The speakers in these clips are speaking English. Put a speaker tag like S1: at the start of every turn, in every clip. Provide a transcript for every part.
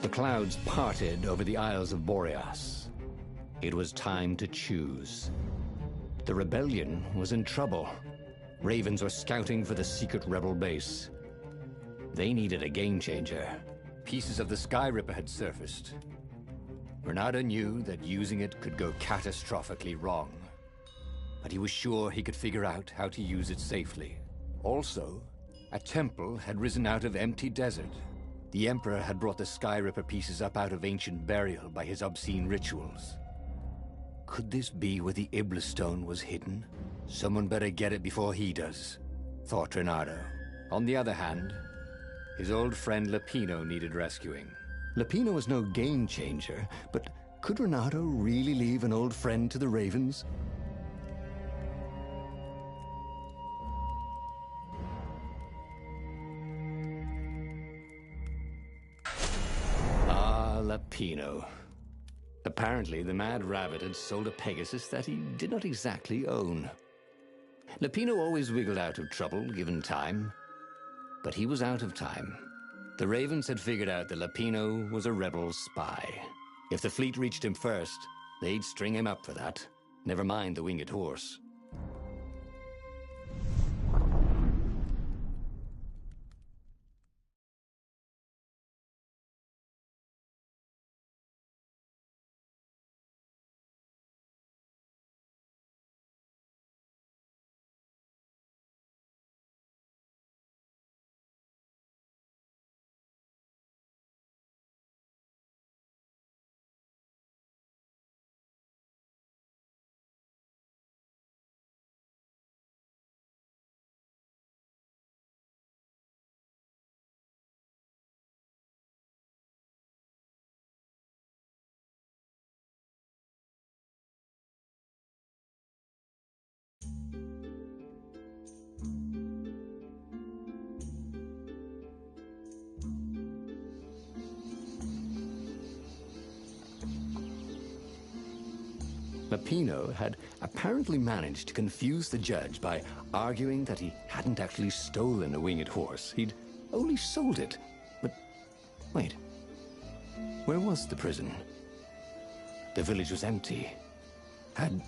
S1: The clouds parted over the Isles of Boreas. It was time to choose. The rebellion was in trouble. Ravens were scouting for the secret rebel base. They needed a game changer. Pieces of the Sky Ripper had surfaced. Renato knew that using it could go catastrophically wrong, but he was sure he could figure out how to use it safely. Also, a temple had risen out of empty desert. The Emperor had brought the Sky Ripper pieces up out of ancient burial by his obscene rituals. Could this be where the Iblis Stone was hidden? Someone better get it before he does, thought Renato. On the other hand, his old friend Lapino needed rescuing. Lapino was no game changer, but could Renato really leave an old friend to the Ravens? Lapino. Apparently, the Mad Rabbit had sold a Pegasus that he did not exactly own. Lapino always wiggled out of trouble, given time. But he was out of time. The Ravens had figured out that Lapino was a rebel spy. If the fleet reached him first, they'd string him up for that. Never mind the winged horse. Lapino had apparently managed to confuse the judge by arguing that he hadn't actually stolen a winged horse. He'd only sold it. But wait, where was the prison? The village was empty. Had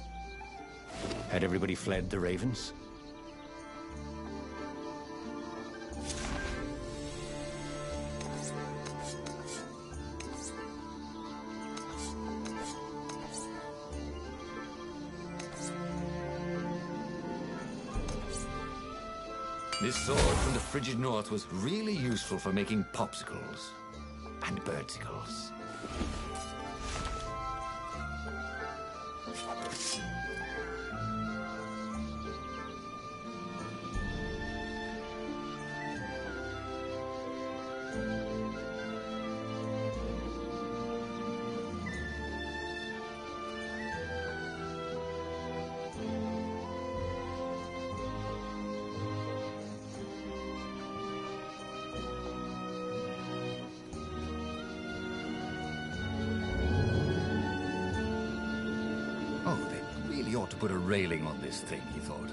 S1: everybody fled the Ravens? This sword from the frigid north was really useful for making popsicles and birdsicles. Ought to put a railing on this thing, he thought.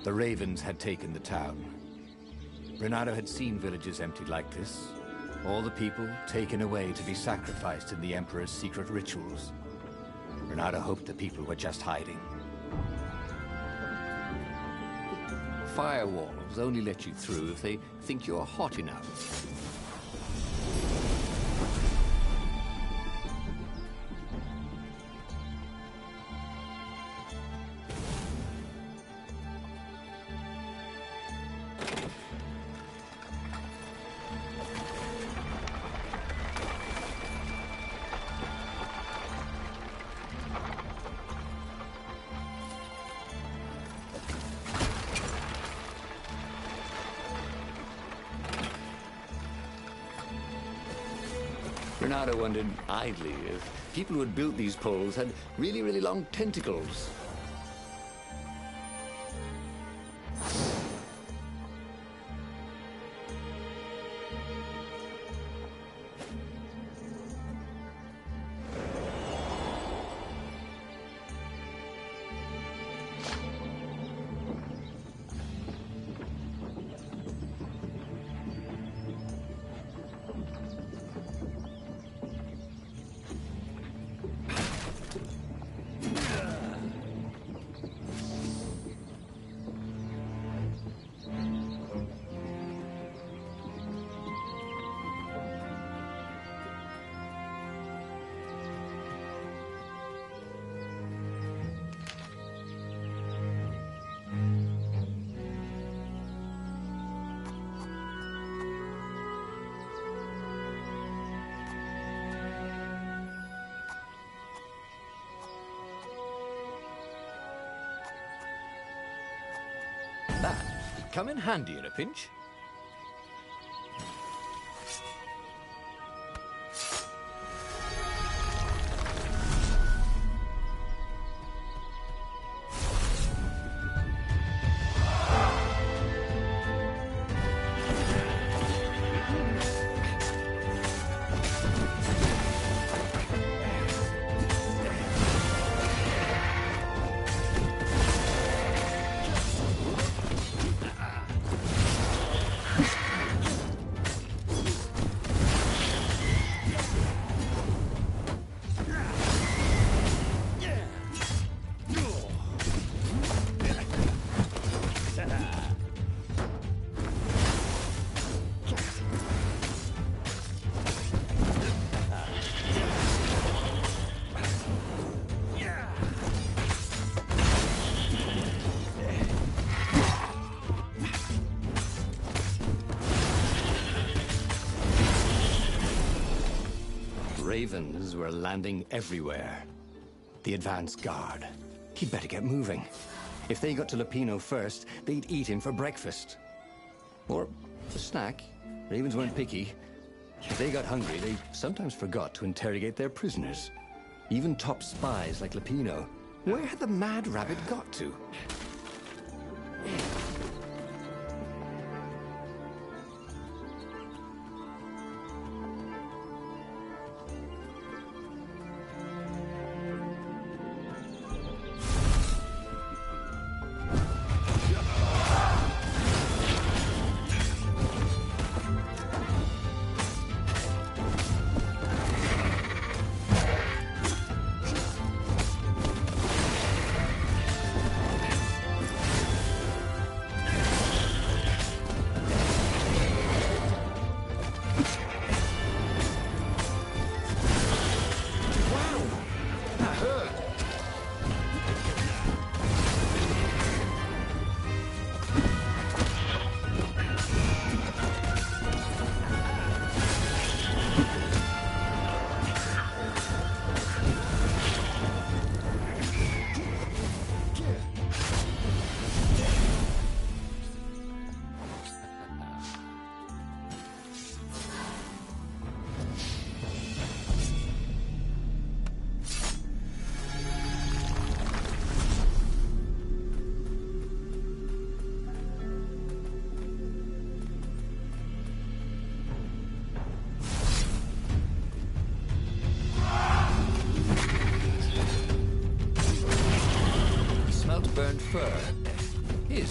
S1: The Ravens had taken the town. Renato had seen villages emptied like this. All the people taken away to be sacrificed in the Emperor's secret rituals. Renato hoped the people were just hiding. Firewalls only let you through if they think you're hot enough. Renato wondered idly if people who had built these poles had really, really long tentacles. That could come in handy in a pinch. Ravens were landing everywhere. The advance guard. He'd better get moving. If they got to Lupino first, they'd eat him for breakfast. Or a snack. Ravens weren't picky. If they got hungry, they sometimes forgot to interrogate their prisoners. Even top spies like Lupino. Where had the mad rabbit got to? Burned fur. His.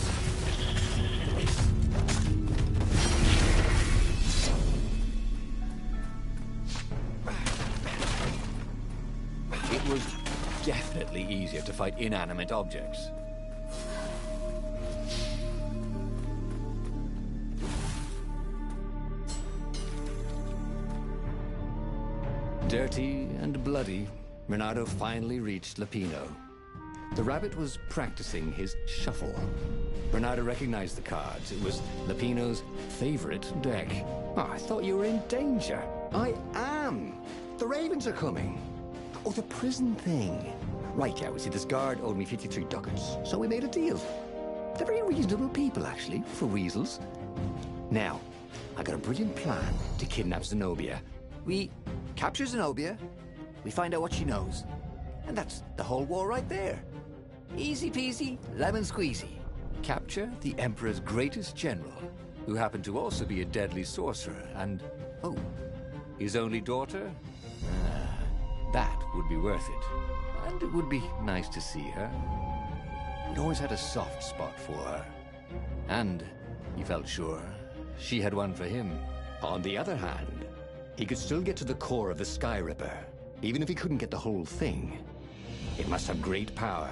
S1: It was definitely easier to fight inanimate objects. Dirty and bloody, Renato finally reached Lupino. The rabbit was practicing his shuffle. Bernardo recognized the cards. It was Lupino's favorite deck. Oh, I thought you were in danger. I am. The Ravens are coming. Oh, the prison thing. Right, yeah, we see this guard owed me 53 ducats, so we made a deal. They're very reasonable people, actually, for weasels. Now, I got a brilliant plan to kidnap Zenobia. We capture Zenobia, we find out what she knows, and that's the whole war right there. Easy peasy, lemon squeezy. Capture the Emperor's greatest general, who happened to also be a deadly sorcerer, and, oh, his only daughter? That would be worth it. And it would be nice to see her. He'd always had a soft spot for her. And he felt sure she had one for him. On the other hand, he could still get to the core of the Sky Ripper, even if he couldn't get the whole thing. It must have great power.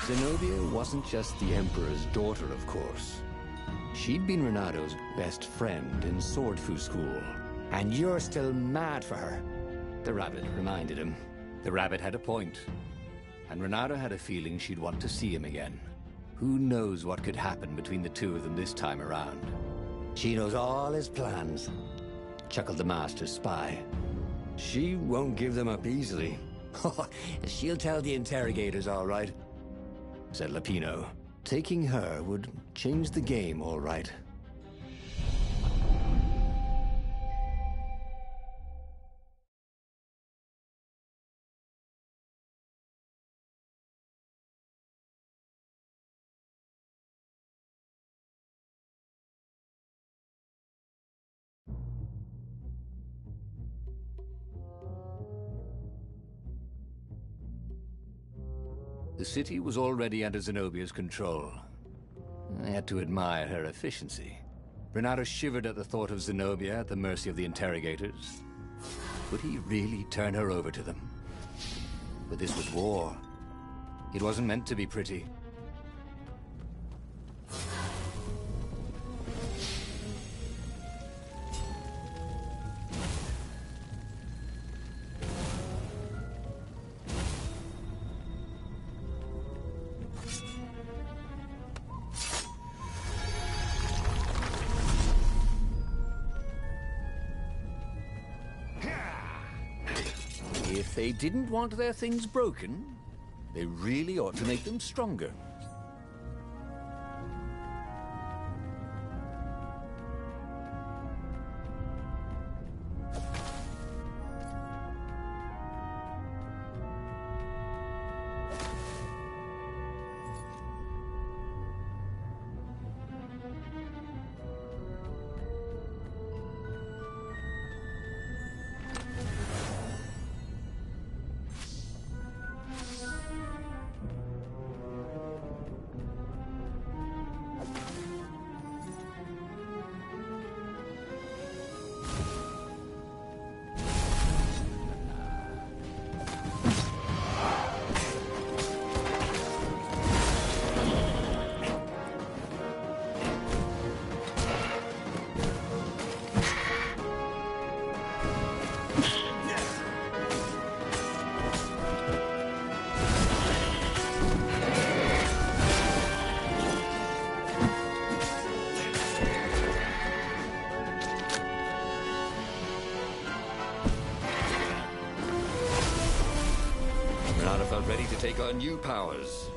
S1: Zenobia wasn't just the Emperor's daughter, of course. She'd been Renato's best friend in Sword Fu school. And you're still mad for her. The rabbit reminded him. The rabbit had a point. And Renato had a feeling she'd want to see him again. Who knows what could happen between the two of them this time around? She knows all his plans, chuckled the master spy. She won't give them up easily. She'll tell the interrogators, all right, said Lapino. Taking her would change the game, all right. The city was already under Zenobia's control. I had to admire her efficiency. Renato shivered at the thought of Zenobia at the mercy of the interrogators. Would he really turn her over to them? But this was war. It wasn't meant to be pretty. If they didn't want their things broken, they really ought to make them stronger. Ready to take on new powers.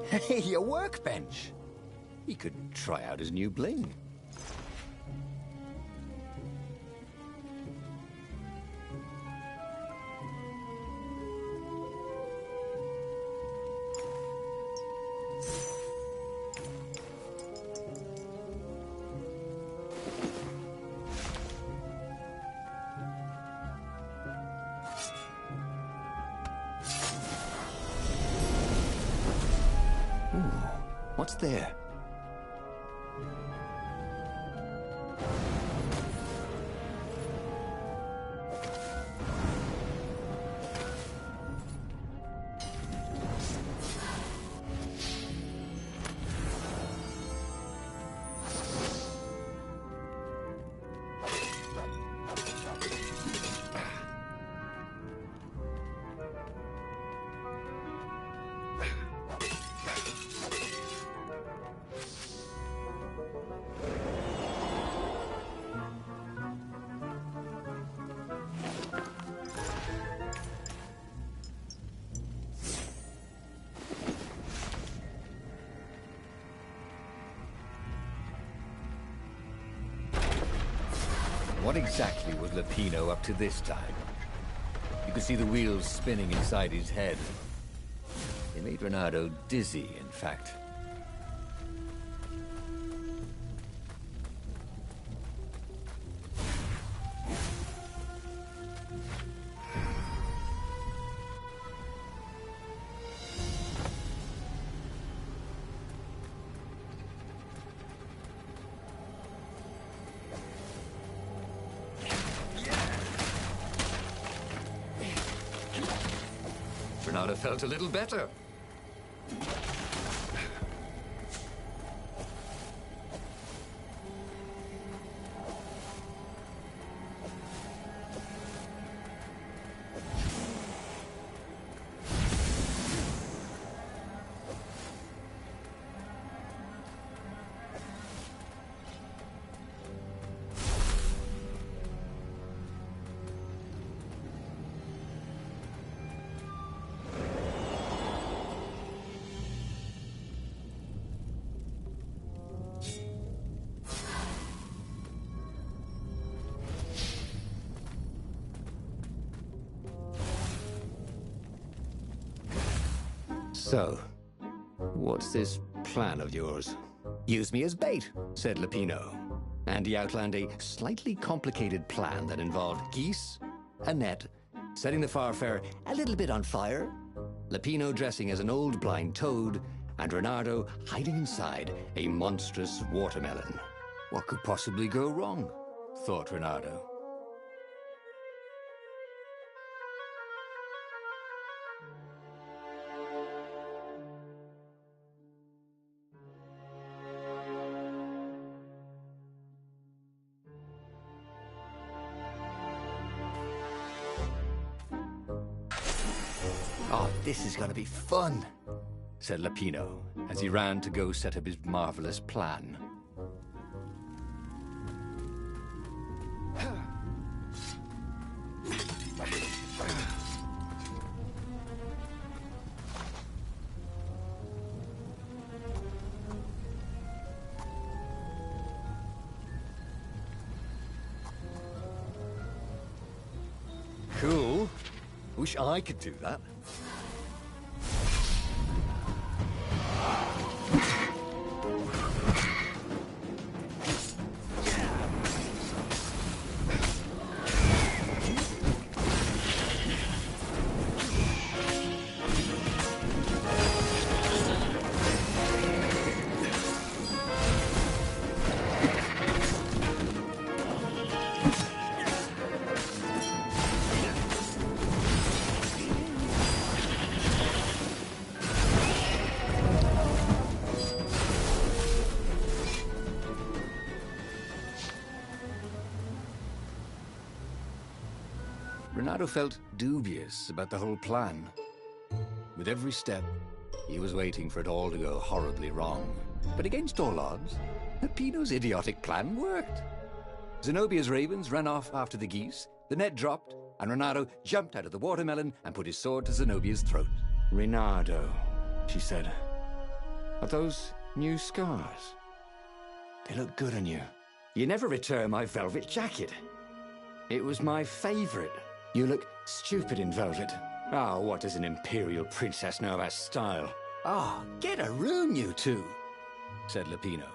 S1: Hey, a workbench. He could try out his new bling. What's there? What exactly was Lapino up to this time? You could see the wheels spinning inside his head. They made Renato dizzy, in fact. Renata felt a little better. So, what's this plan of yours? Use me as bait, said Lupino. And he outlined a slightly complicated plan that involved geese, a net, setting the Farfarer a little bit on fire, Lupino dressing as an old blind toad, and Reynardo hiding inside a monstrous watermelon. What could possibly go wrong? Thought Reynardo. Oh, this is gonna be fun, said Lupino, as he ran to go set up his marvelous plan. Cool. Wish I could do that. Reynardo felt dubious about the whole plan. With every step, he was waiting for it all to go horribly wrong. But against all odds, Lupino's idiotic plan worked. Zenobia's ravens ran off after the geese, the net dropped, and Reynardo jumped out of the watermelon and put his sword to Zenobia's throat. Reynardo, she said, are those new scars? They look good on you. You never returned my velvet jacket. It was my favorite. You look stupid in velvet. Ah, what does an imperial princess know about style? Ah, get a room, you two, said Lupino,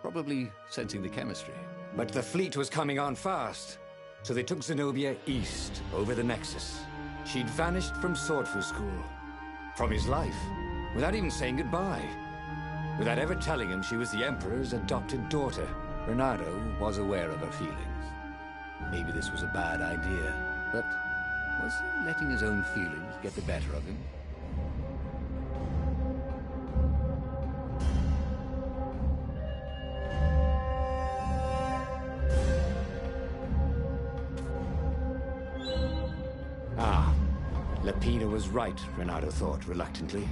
S1: probably sensing the chemistry. But the fleet was coming on fast, so they took Zenobia east, over the Nexus. She'd vanished from Swordfu School, from his life, without even saying goodbye. Without ever telling him she was the Emperor's adopted daughter. Reynardo was aware of her feelings. Maybe this was a bad idea. But was he letting his own feelings get the better of him? Ah, Lupino was right, Reynardo thought reluctantly.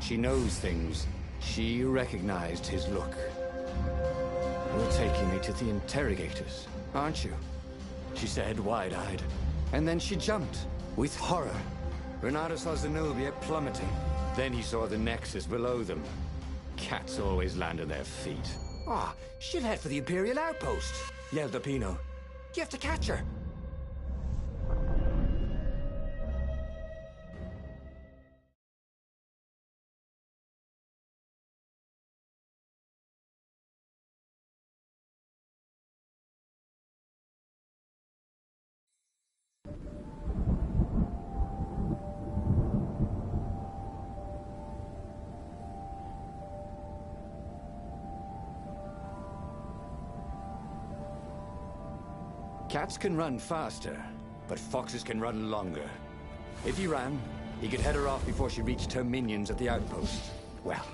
S1: She knows things. She recognized his look. You're taking me to the interrogators, aren't you? She said, wide-eyed. And then she jumped, with horror. Reynardo saw Zenobia plummeting. Then he saw the Nexus below them. Cats always land on their feet. Ah, she'll head for the Imperial outpost, yelled Lupino. You have to catch her. Cats can run faster, but foxes can run longer. If he ran, He could head her off before she reached her minions at the outpost. Well,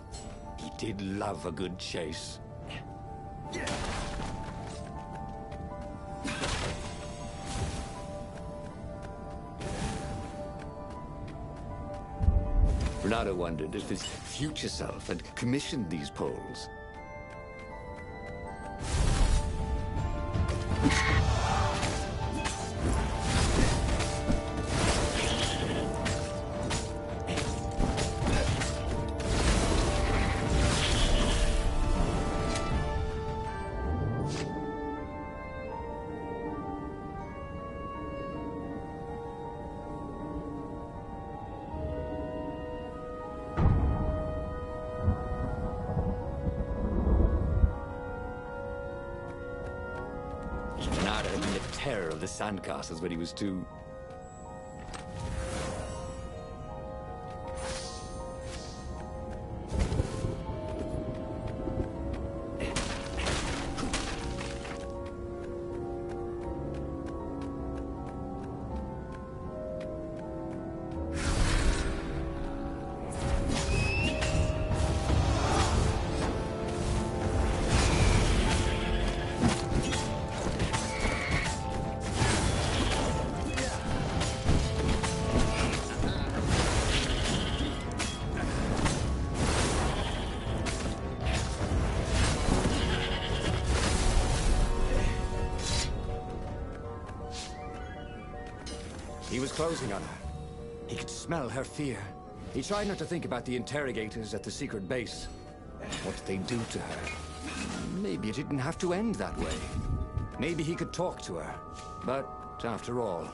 S1: he did love a good chase. Renato wondered if his future self had commissioned these poles. Renato had been the terror of the sandcastles when he was 2. He was closing on her. He could smell her fear. He tried not to think about the interrogators at the secret base. What did they do to her? Maybe it didn't have to end that way. Maybe he could talk to her. But, after all,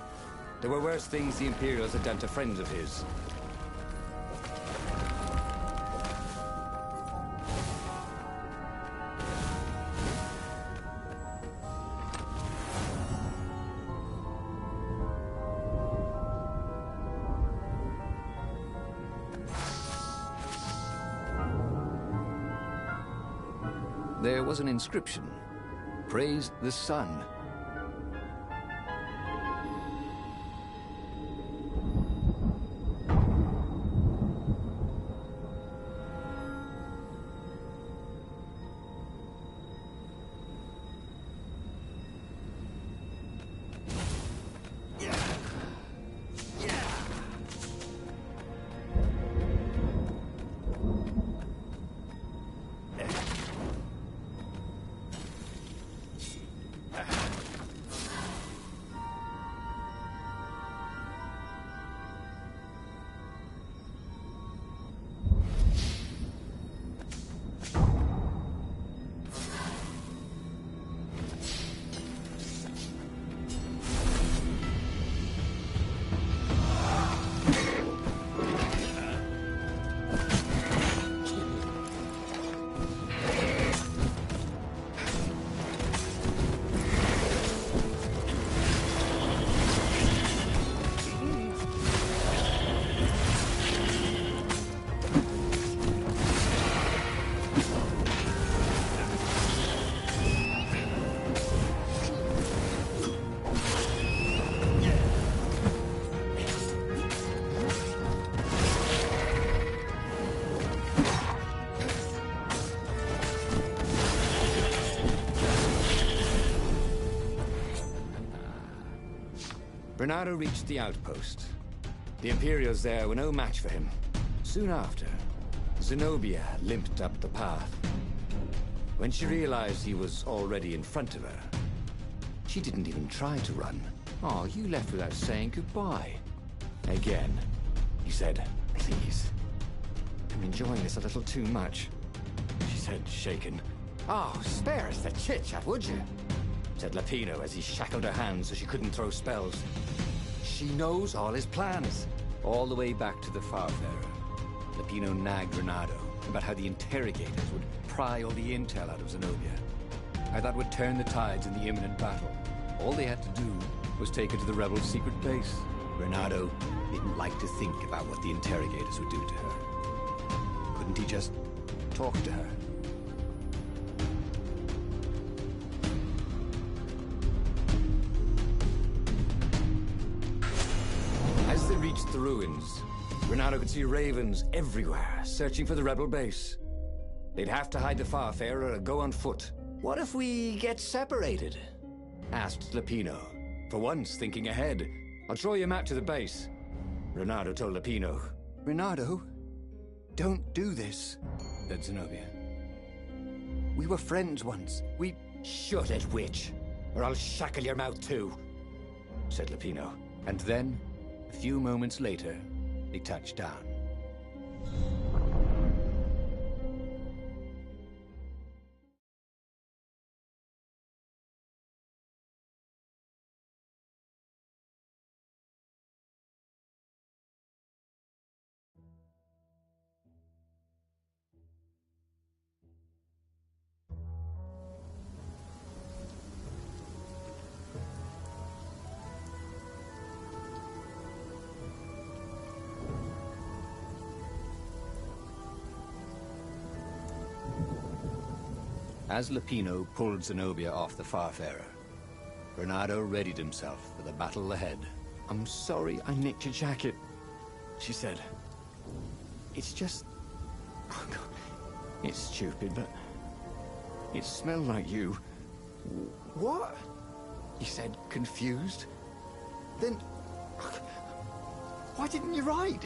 S1: there were worse things the Imperials had done to friends of his. There was an inscription. Praise the sun. Renato reached the outpost. The Imperials there were no match for him. Soon after, Zenobia limped up the path. When she realized he was already in front of her, she didn't even try to run. Oh, you left without saying goodbye. Again, he said, please. I'm enjoying this a little too much. She said, shaken. Oh, spare us the chit-chat, would you? Said Lapino as he shackled her hands so she couldn't throw spells. She knows all his plans. All the way back to the Farfarer, Lapino nagged Renato about how the interrogators would pry all the intel out of Zenobia. How that would turn the tides in the imminent battle. All they had to do was take her to the rebels' secret base. Renato didn't like to think about what the interrogators would do to her. Couldn't he just talk to her? As they reached the ruins, Renato could see ravens everywhere, searching for the rebel base. They'd have to hide the Farfarer or go on foot. What if we get separated? Asked Lapino. For once, thinking ahead. I'll show you a map to the base. Renato told Lapino.
S2: Renato, don't do this, said Zenobia. We were friends once. We...
S1: Shut it, witch, or I'll shackle your mouth too, said Lapino. And then, a few moments later, they touched down. As Lapino pulled Zenobia off the Farfarer, Renato readied himself for the battle ahead.
S2: I'm sorry I nicked your jacket, she said. It's just... Oh God. It's stupid, but... It smelled like you.
S1: What?
S2: He said, confused. Then... Why didn't you ride?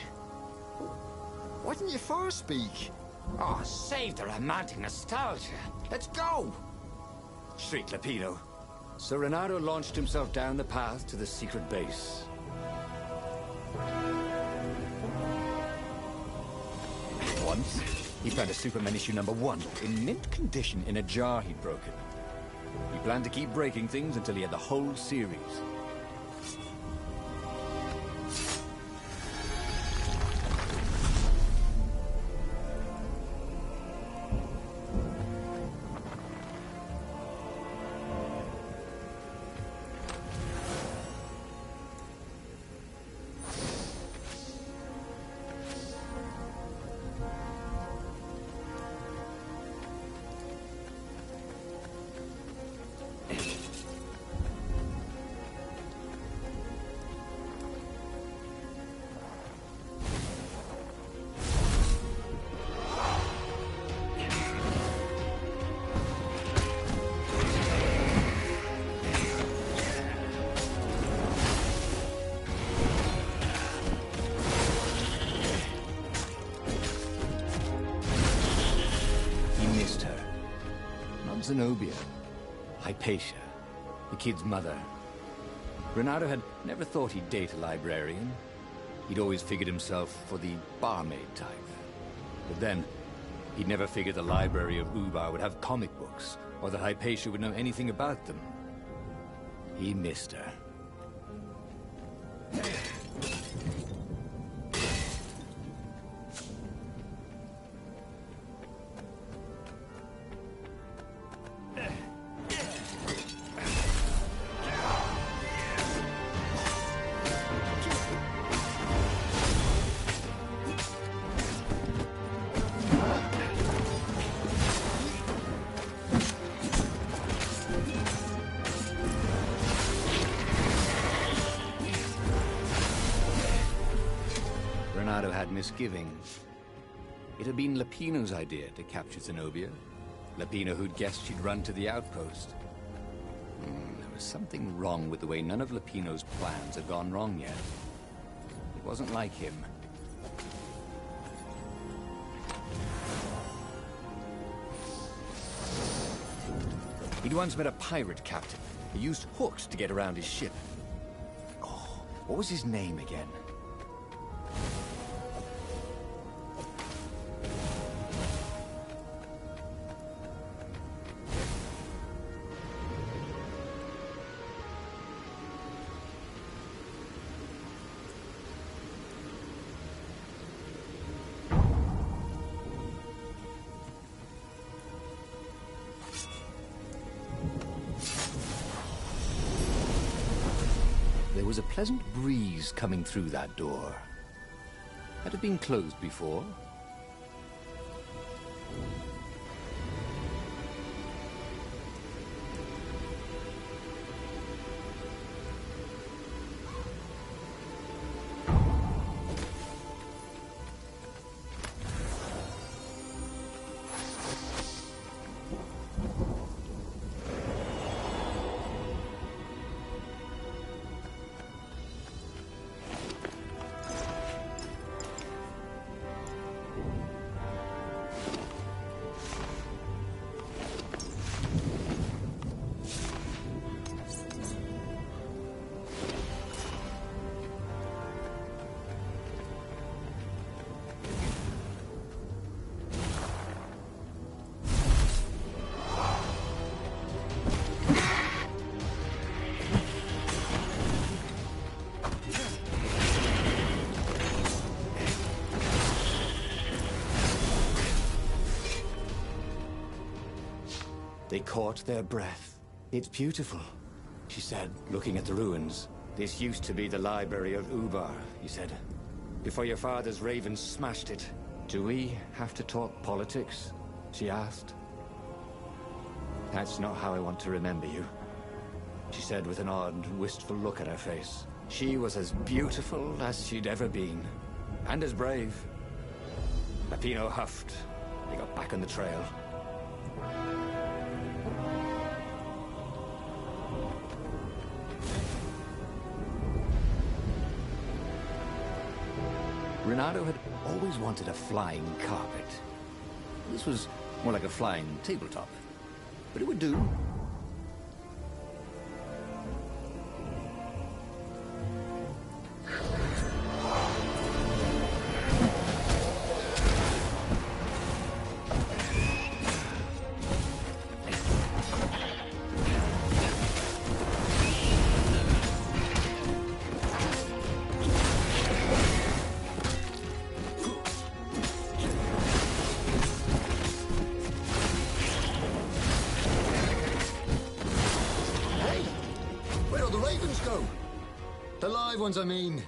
S2: Why didn't you fast speak?
S1: Oh, save the romantic nostalgia. Let's go! Shrieked Lapino. So Renato launched himself down the path to the secret base. Once, he found a Superman issue #1 in mint condition in a jar he'd broken. He planned to keep breaking things until he had the whole series. Zenobia, Hypatia, the kid's mother. Renato had never thought he'd date a librarian. He'd always figured himself for the barmaid type. But then, he'd never figured the library of Ubar would have comic books, or that Hypatia would know anything about them. He missed her. Renato had misgivings. It had been Lapino's idea to capture Zenobia. Lapino who'd guessed she'd run to the outpost. There was something wrong with the way none of Lapino's plans had gone wrong yet. It wasn't like him. He'd once met a pirate captain who used hooks to get around his ship. Oh, what was his name again? There was a pleasant breeze coming through that door. Had it been closed before?
S2: They caught their breath. It's beautiful, she said, looking at the ruins. This used to be the library of Ubar, he said. Before your father's ravens smashed it. Do we have to talk politics? She asked. That's not how I want to remember you, she said with an odd, wistful look at her face. She was as beautiful as she'd ever been, and as brave. Lapino huffed. They got back on the trail. Renato had always wanted a flying carpet. This was more like a flying tabletop, but it would do.
S3: The live ones, I mean.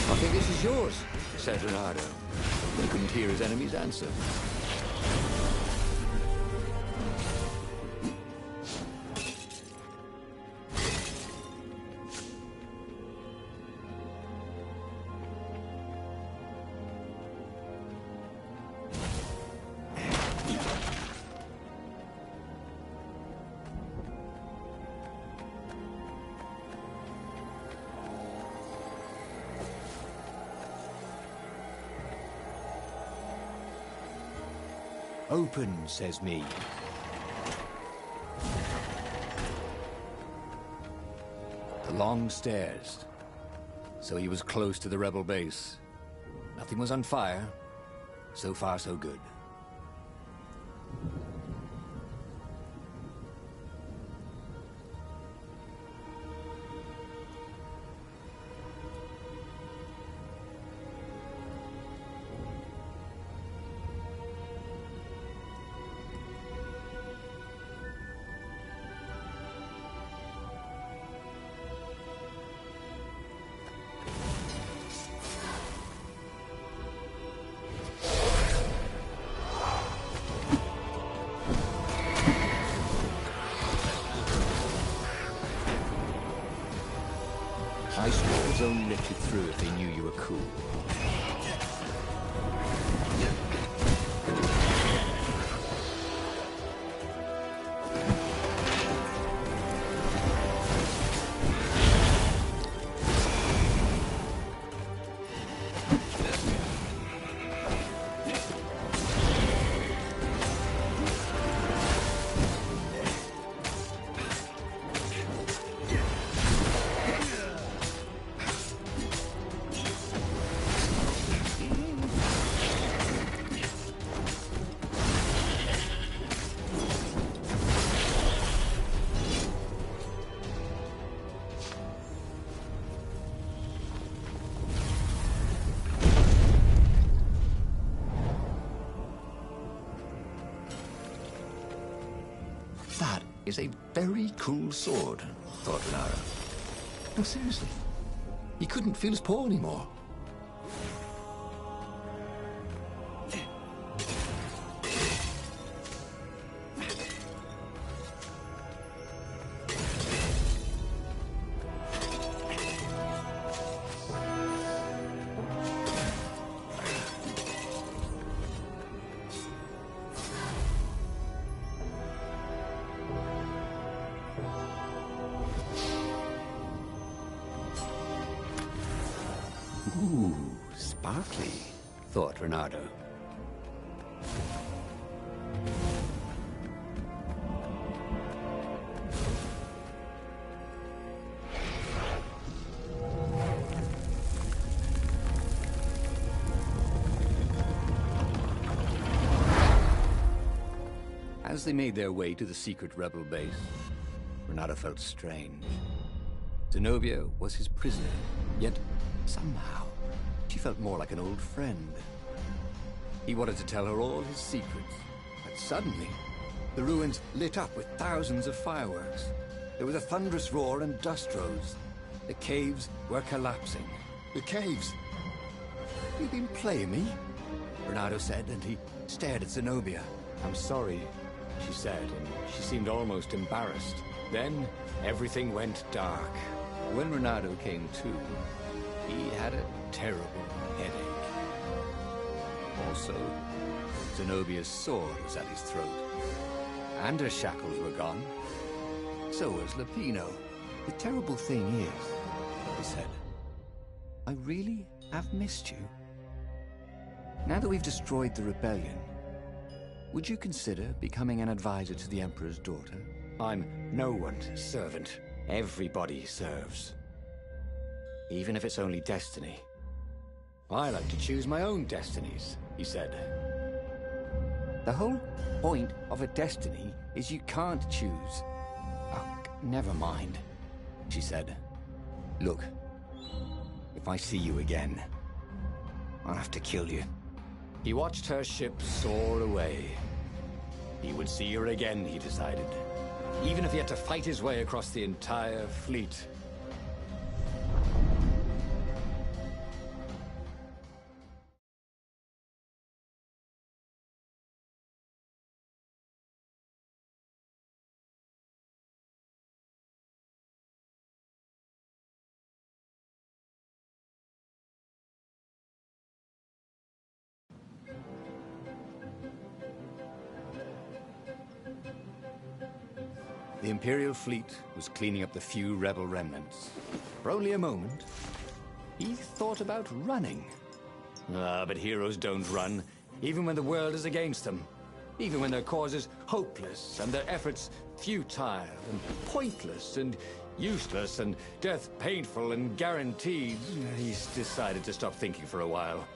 S2: I think this is yours, said Renato. He couldn't hear his enemy's answer. Open, says me. The long stairs. So he was close to the rebel base. Nothing was on fire. So far, so good. Ice walls only let you through if they knew you were cool. That is a very cool sword, thought Lara. No, seriously. He couldn't feel his paw anymore.
S4: Ooh, sparkly, thought Renato. As they made their way to the secret rebel base, Renato felt strange. Zenobia was his prisoner, yet somehow she felt more like an old friend. He wanted to tell her all his secrets, but suddenly the ruins lit up with thousands of fireworks. There was a thunderous roar and dust rose. The caves were collapsing.
S3: The caves!
S4: "You've been playing me?" Renato said, and he stared at Zenobia.
S2: I'm sorry, she said, and she seemed almost embarrassed. Then, everything went dark.
S4: When Renato came to, he had a terrible headache. Also, Zenobia's sword was at his throat. And her shackles were gone. So was Lupino. "The terrible thing is," he said, "I really have missed you. Now that we've destroyed the rebellion, would you consider becoming an advisor to the Emperor's daughter?"
S2: I'm no one's servant. Everybody serves. Even if it's only destiny. I like to choose my own destinies, he said.
S4: "The whole point of a destiny is you can't choose." "Oh, never mind," she said. "Look, if I see you again, I'll have to kill you."
S2: He watched her ship soar away. He would see her again, he decided. Even if he had to fight his way across the entire fleet.
S4: The Imperial fleet was cleaning up the few rebel remnants. For only a moment, he thought about running.
S2: But heroes don't run, even when the world is against them. Even when their cause is hopeless, and their efforts futile, and pointless, and useless, and death painful and guaranteed. He's decided to stop thinking for a while.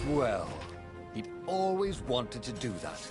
S4: Well, he'd always wanted to do that.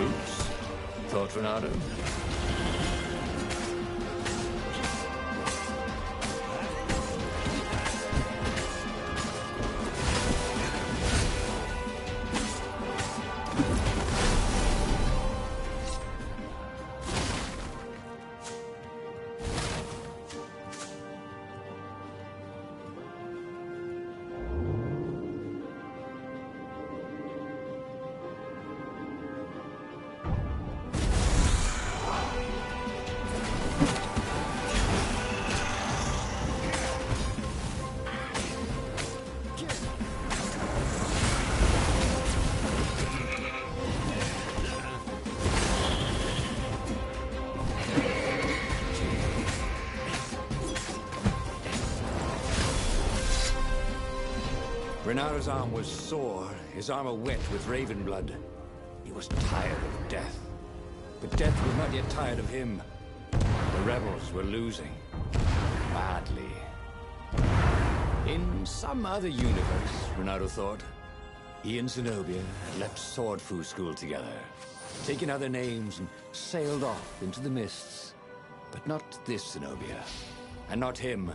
S2: Oops, thought Renato. Renado's arm was sore, his armor wet with raven blood. He was tired of death. But death was not yet tired of him. The rebels were losing. Badly. In some other universe, Renado thought, he and Zenobia had left Swordfu School together, taken other names and sailed off into the mists. But not this Zenobia, and not him.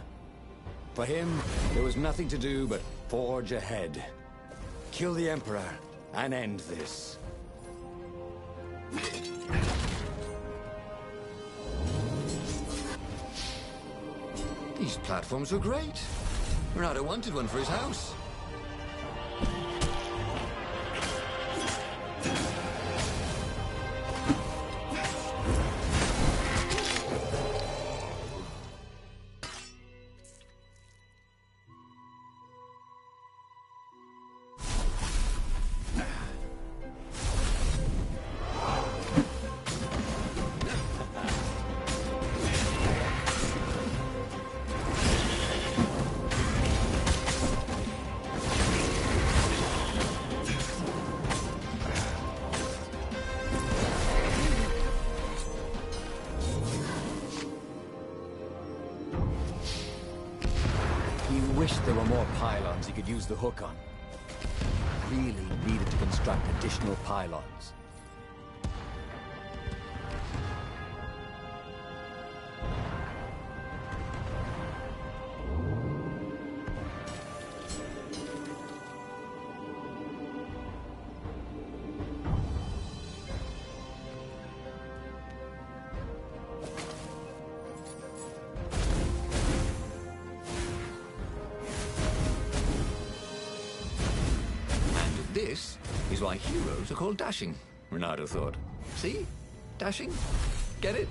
S2: For him, there was nothing to do but forge ahead. Kill the Emperor and end this. These platforms were great. Renado wanted one for his house. There were more pylons he could use the hook on. Really needed to construct additional pylons. This is why heroes are called dashing, Renado thought. See? Dashing? Get it?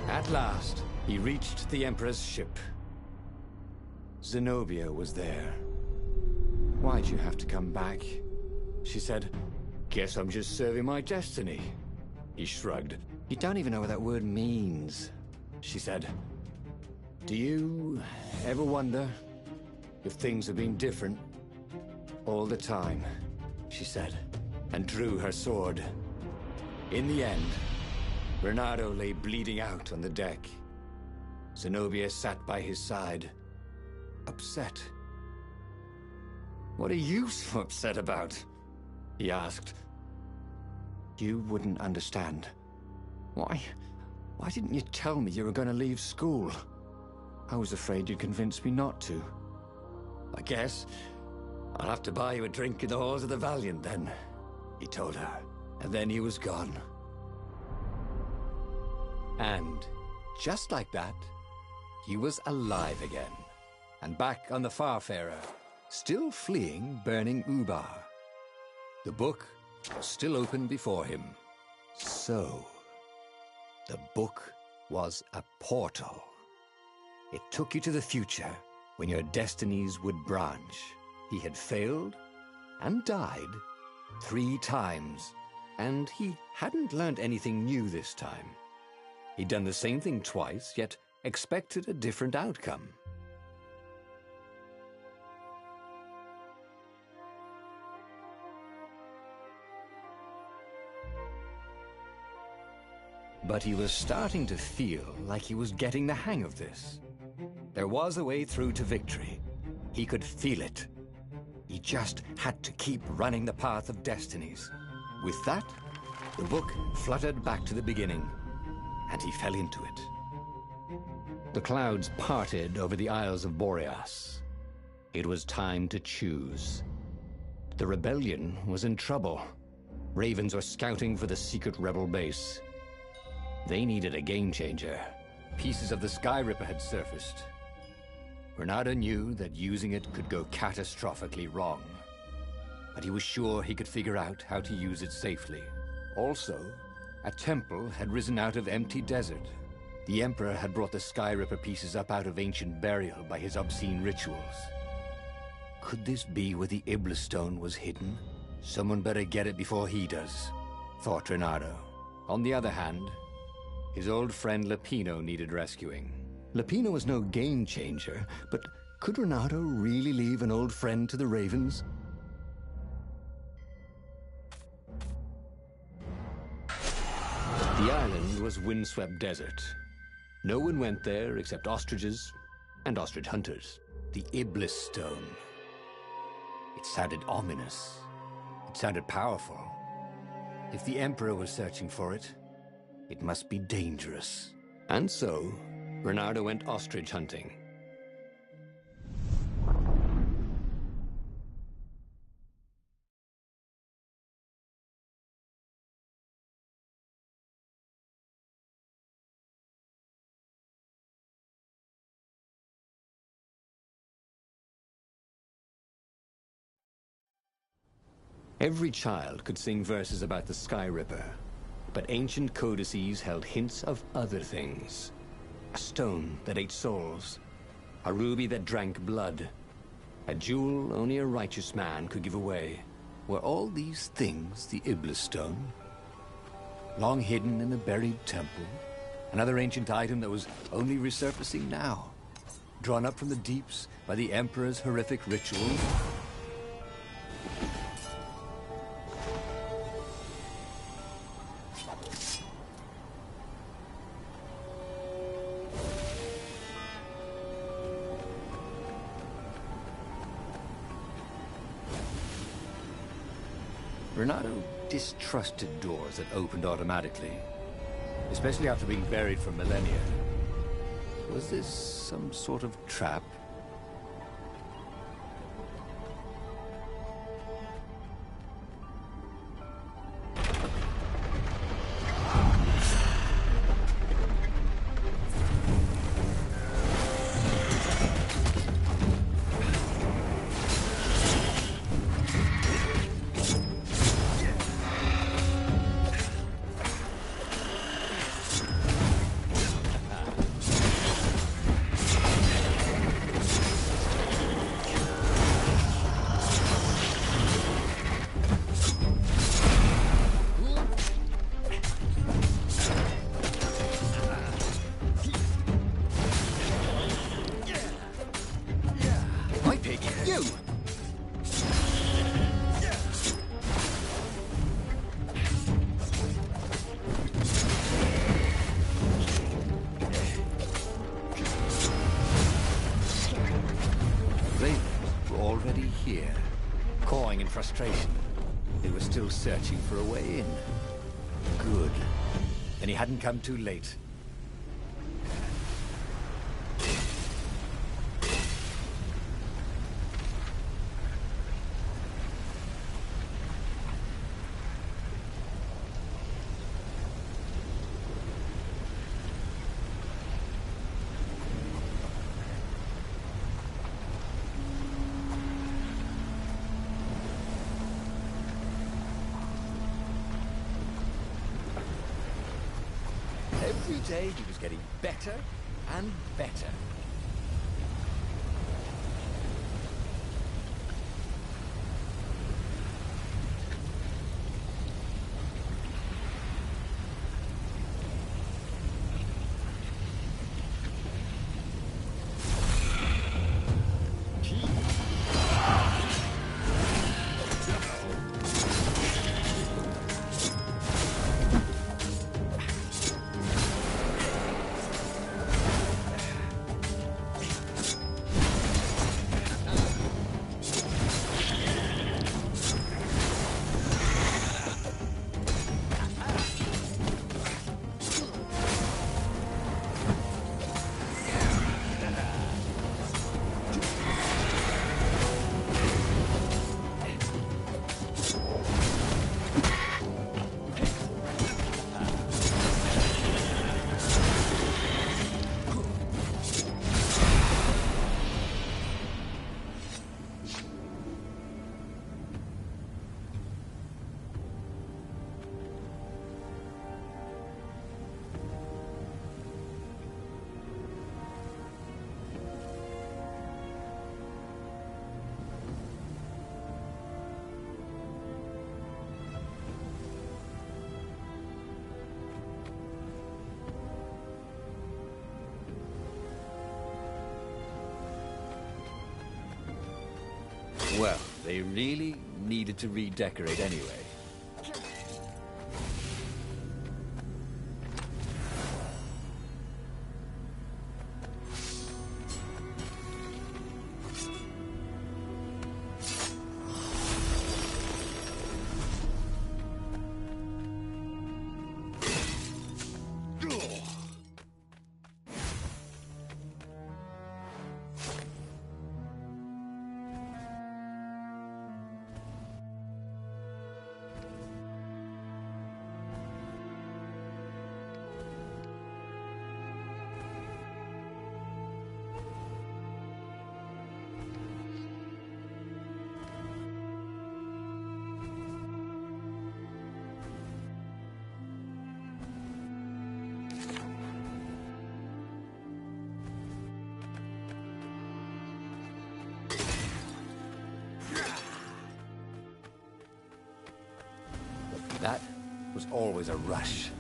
S2: At last, he reached the Emperor's ship. Zenobia was there. "Why'd you have to come back?" she said. "Guess I'm just serving my destiny." He shrugged. "You don't even know what that word means," she said. "Do you ever wonder if things have been different all the time?" she said, and drew her sword. In the end, Renado lay bleeding out on the deck. Zenobia sat by his side, upset. "What are you so upset about?" he asked. "You wouldn't understand. Why didn't you tell me you were going to leave school? I was afraid you'd convince me not to. I guess I'll have to buy you a drink in the halls of the Valiant then, he told her. And then he was gone.
S4: And just like that, he was alive again, and back on the Farfarer, still fleeing burning Ubar. The book was still open before him. So, the book was a portal. It took you to the future, when your destinies would branch. He had failed and died 3 times, and he hadn't learned anything new this time. He'd done the same thing twice, yet expected a different outcome. But he was starting to feel like he was getting the hang of this. There was a way through to victory. He could feel it. He just had to keep running the path of destinies. With that, the book fluttered back to the beginning, and he fell into it.
S1: The clouds parted over the Isles of Boreas. It was time to choose. The rebellion was in trouble. Ravens were scouting for the secret rebel base. They needed a game changer.
S4: Pieces of the Sky Ripper had surfaced. Bernardo knew that using it could go catastrophically wrong, but he was sure he could figure out how to use it safely. Also, a temple had risen out of empty desert. The Emperor had brought the Sky Ripper pieces up out of ancient burial by his obscene rituals. Could this be where the Iblis Stone was hidden? Someone better get it before he does, thought Reynardo. On the other hand, his old friend Lapino needed rescuing.
S1: Lapino was no game changer, but could Reynardo really leave an old friend to the Ravens? The island was windswept desert. No one went there except ostriches and ostrich hunters.
S4: The Iblis Stone. It sounded ominous. It sounded powerful. If the Emperor was searching for it, it must be dangerous.
S1: And so, Reynardo went ostrich hunting. Every child could sing verses about the Sky Ripper, but ancient codices held hints of other things. A stone that ate souls, a ruby that drank blood, a jewel only a righteous man could give away.
S4: Were all these things the Iblis Stone? Long hidden in a buried temple? Another ancient item that was only resurfacing now? Drawn up from the deeps by the Emperor's horrific rituals? Reynardo distrusted doors that opened automatically, especially after being buried for millennia. Was this some sort of trap? Frustration. They were still searching for a way in. Good. Then he hadn't come too late. day he was getting better and better. Well, they really needed to redecorate anyway. That was always a rush.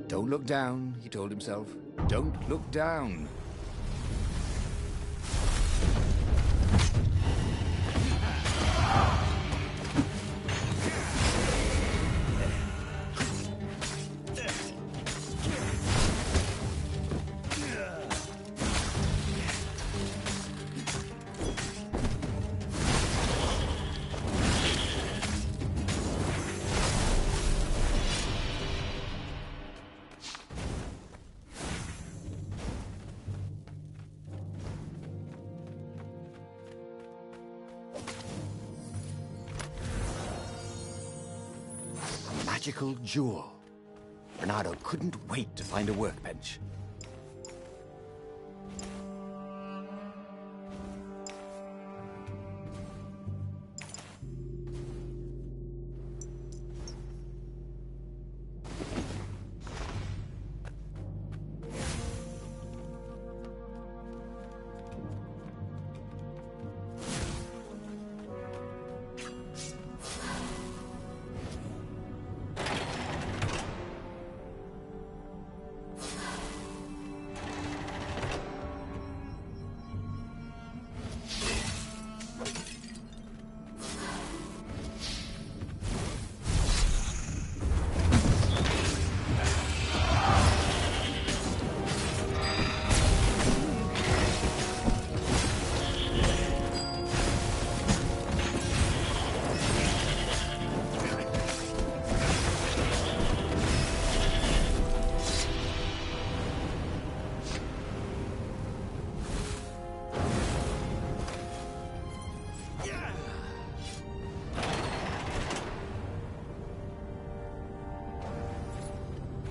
S4: Don't look down, he told himself. Don't look down. Magical jewel. Bernardo couldn't wait to find a workbench.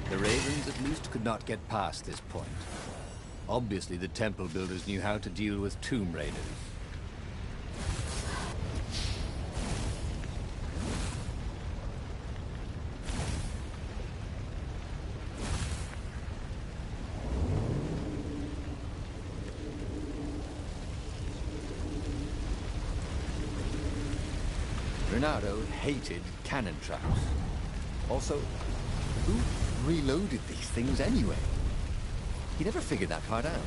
S4: The Ravens at least could not get past this point. Obviously, the temple builders knew how to deal with Tomb Raiders. Renato hated cannon traps. Also, who reloaded these things anyway? He never figured that part out.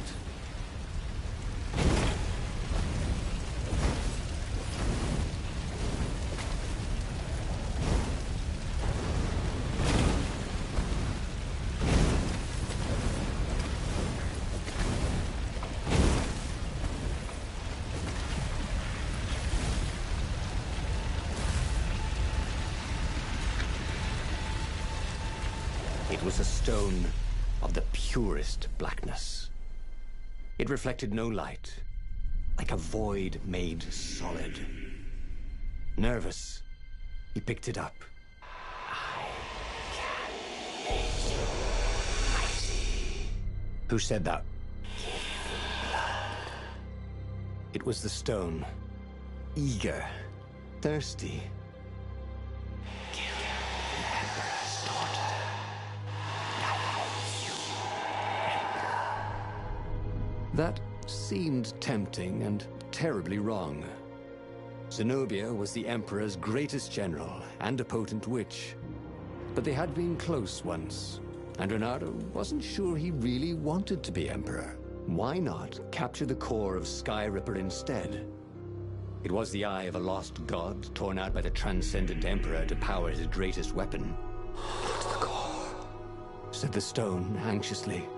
S1: It was a stone of the purest blackness. It reflected no light, like a void made solid. Nervous, he picked it up. I can make you mighty. Who said that? Give me blood. It was the stone, eager, thirsty. That seemed tempting and terribly wrong. Zenobia was the Emperor's greatest general and a potent witch. But they had been close once, and Renato wasn't sure he really wanted to be Emperor. Why not capture the core of Skyripper instead? It was the eye of a lost god torn out by the Transcendent Emperor to power his greatest weapon. "Not the core," said the stone anxiously.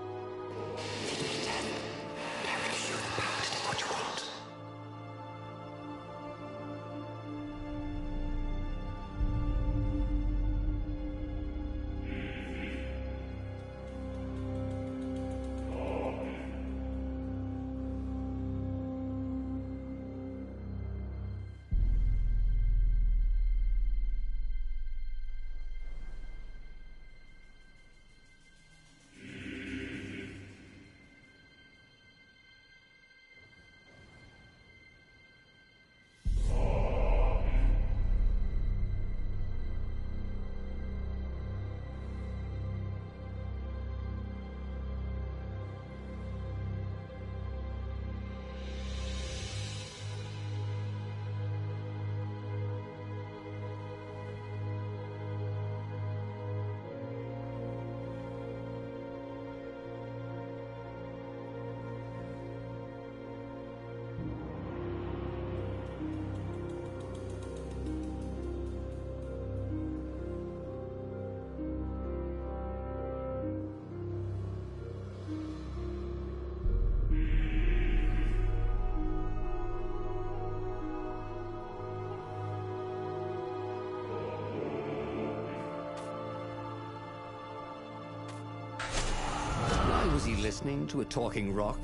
S1: Was he listening to a talking rock?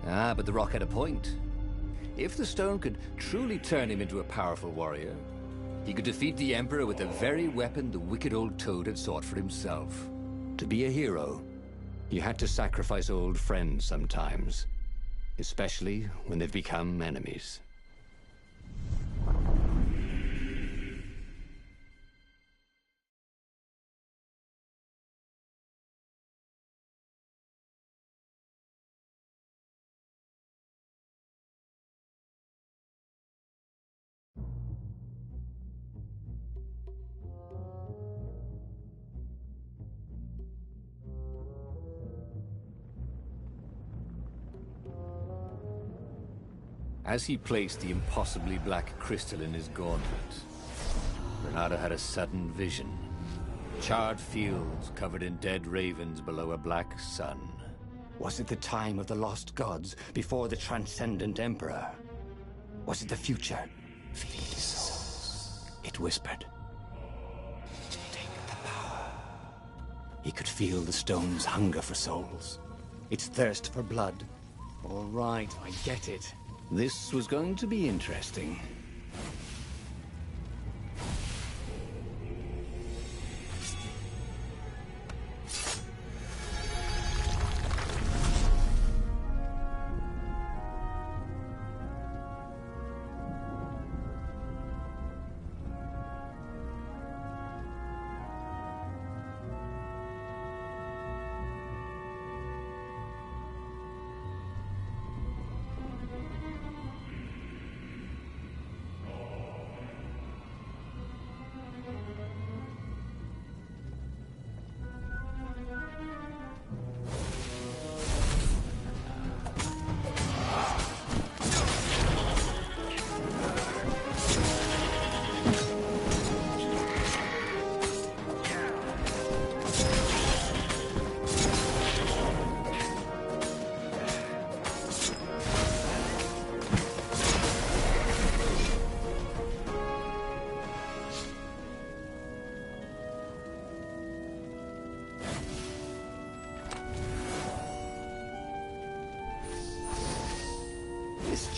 S4: Ah, but the rock had a point. If the stone could truly turn him into a powerful warrior, he could defeat the Emperor with the very weapon the wicked old toad had sought for himself.
S1: To be a hero, you had to sacrifice old friends sometimes, especially when they've become enemies.
S4: As he placed the impossibly black crystal in his gauntlet, Renato had a sudden vision. Charred fields covered in dead ravens below a black sun.
S1: Was it the time of the lost gods before the Transcendent Emperor? Was it the future? Feed souls, it whispered. Take the power. He could feel the stone's hunger for souls, its thirst for blood. All right, I get it. This was going to be interesting.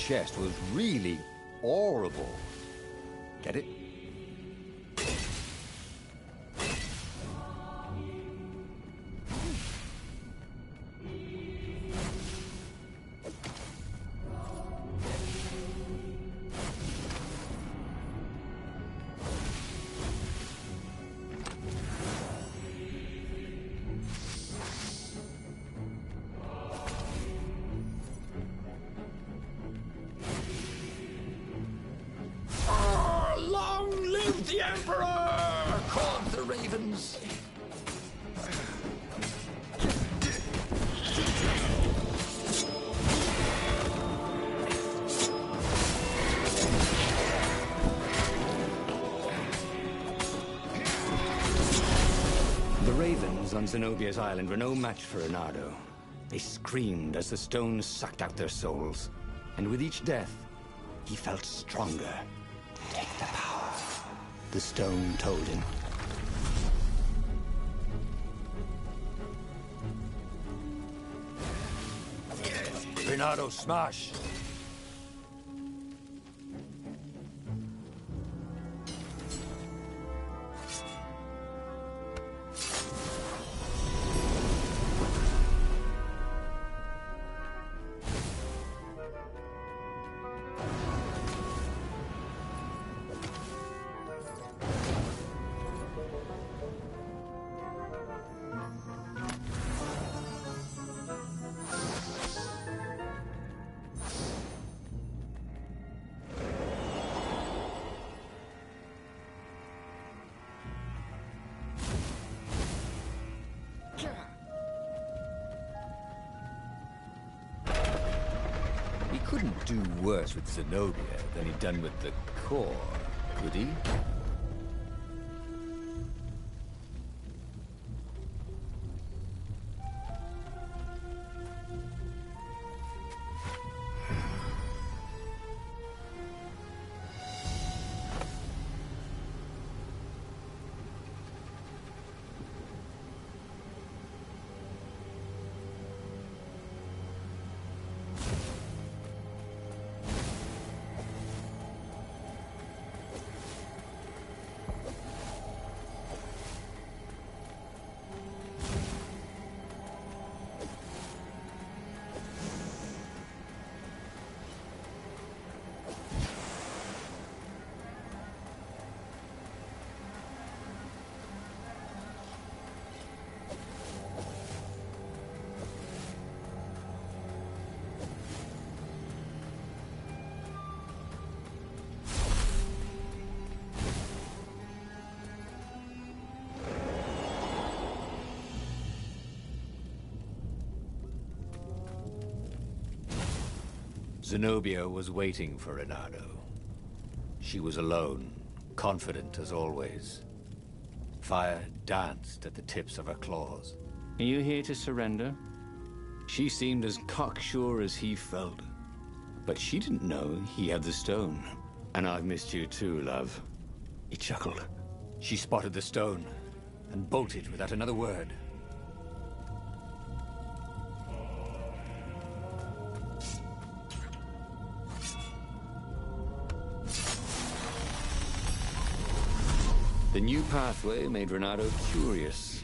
S4: chest was really horrible. Get it?
S2: Long live the Emperor! Called the ravens.
S1: The ravens on Zenobia's island were no match for Reynardo. They screamed as the stones sucked out their souls. And with each death, he felt stronger. Take the power, the stone told him.
S2: Reynardo, smash!
S4: He couldn't do worse with Zenobia than he'd done with the core, could he? Zenobia was waiting for Reynardo. She was alone, confident as always. Fire danced at the tips of her claws.
S1: Are you here to surrender? She seemed as cocksure as he felt. But she didn't know he had the stone. And I've missed you too, love. He chuckled.
S4: She spotted the stone and bolted without another word.
S1: The new pathway made Reynardo curious.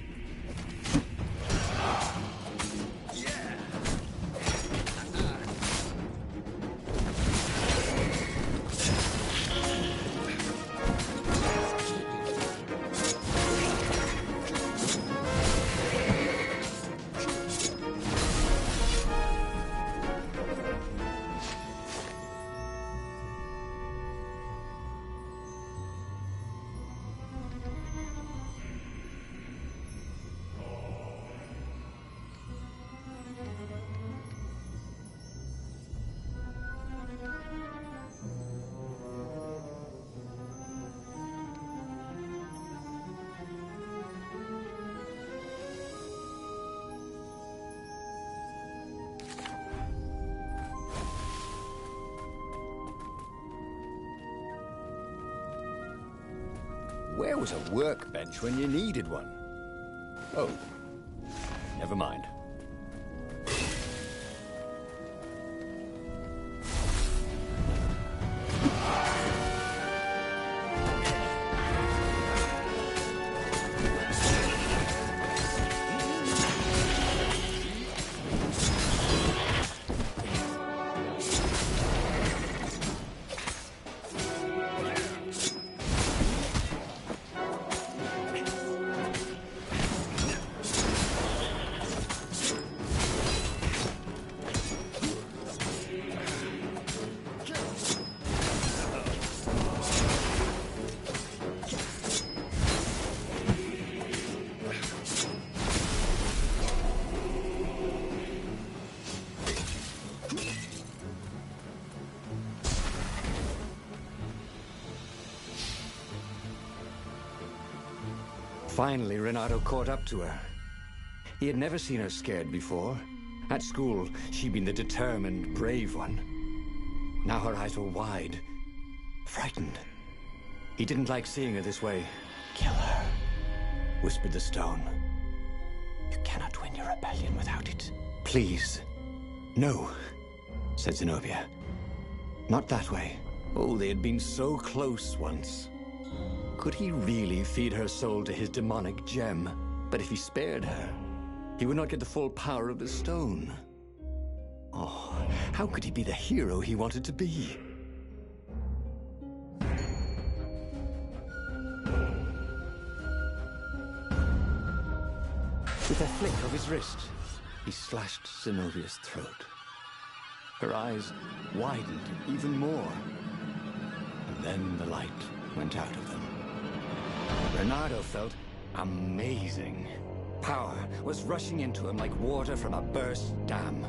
S4: Where was a workbench when you needed one? Oh, never mind.
S2: Finally, Renato caught up to her. He had never seen her scared before. At school, she'd been the determined, brave one. Now her eyes were wide, frightened. He didn't like seeing her this way. "Kill her," whispered the stone. "You cannot win your rebellion without it. Please." "No," said Zenobia. "Not that way." Oh, they had been so close once. Could he really feed her soul to his demonic gem? But if he spared her, he would not get the full power of the stone. Oh, how could he be the hero he wanted to be? With a flick of his wrist, he slashed Zenobia's throat. Her eyes widened even more. And then the light went out of them. Renato felt amazing. Power was rushing into him like water from a burst dam.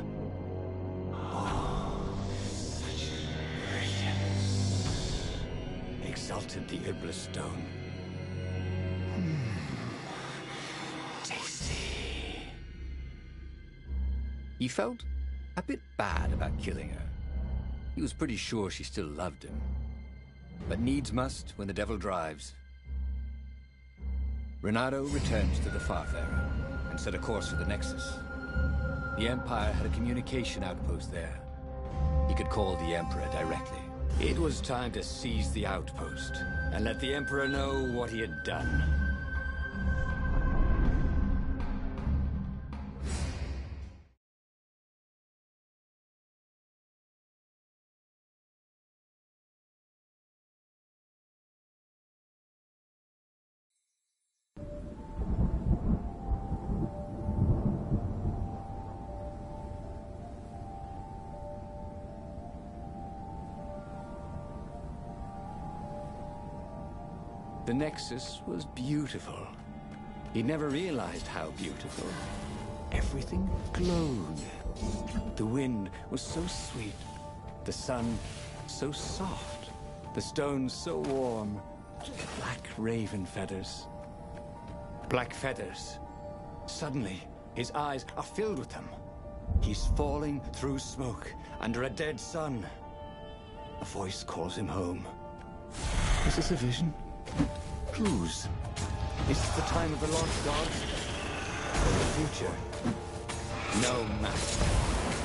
S2: Oh, such brilliance, exulted the Iblis stone. Tasty. He felt a bit bad about killing her. He was pretty sure she still loved him. But needs must when the devil drives. Renato returned to the Farfarer and set a course for the Nexus. The Empire had a communication outpost there. He could call the Emperor directly. It was time to seize the outpost and let the Emperor know what he had done. The Nexus was beautiful. He'd never realized how beautiful. Everything glowed. The wind was so sweet. The sun so soft. The stones so warm. Black raven feathers. Black feathers. Suddenly, his eyes are filled with them. He's falling through smoke under a dead sun. A voice calls him home. Is this a vision? Whose? Is this the time of the lost gods? Or the future? No matter.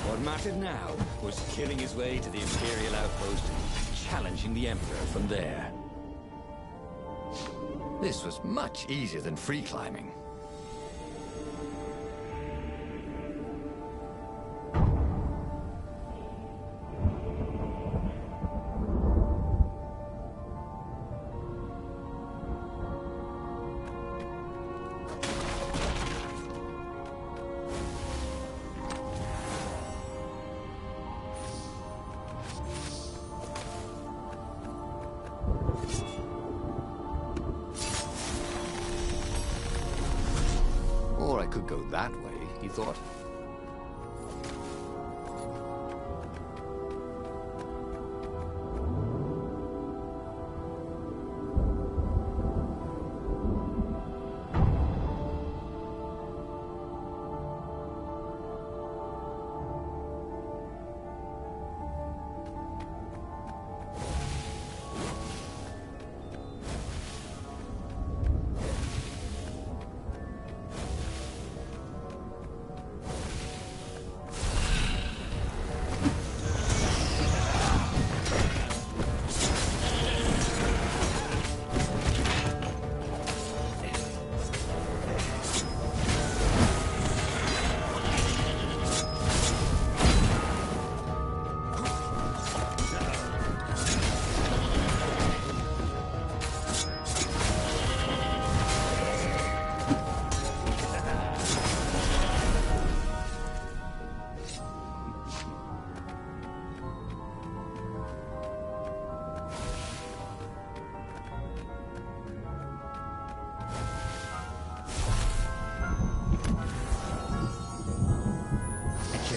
S2: What mattered now was killing his way to the Imperial outpost and challenging the Emperor from there. This was much easier than free climbing. Or I could go that way, he thought.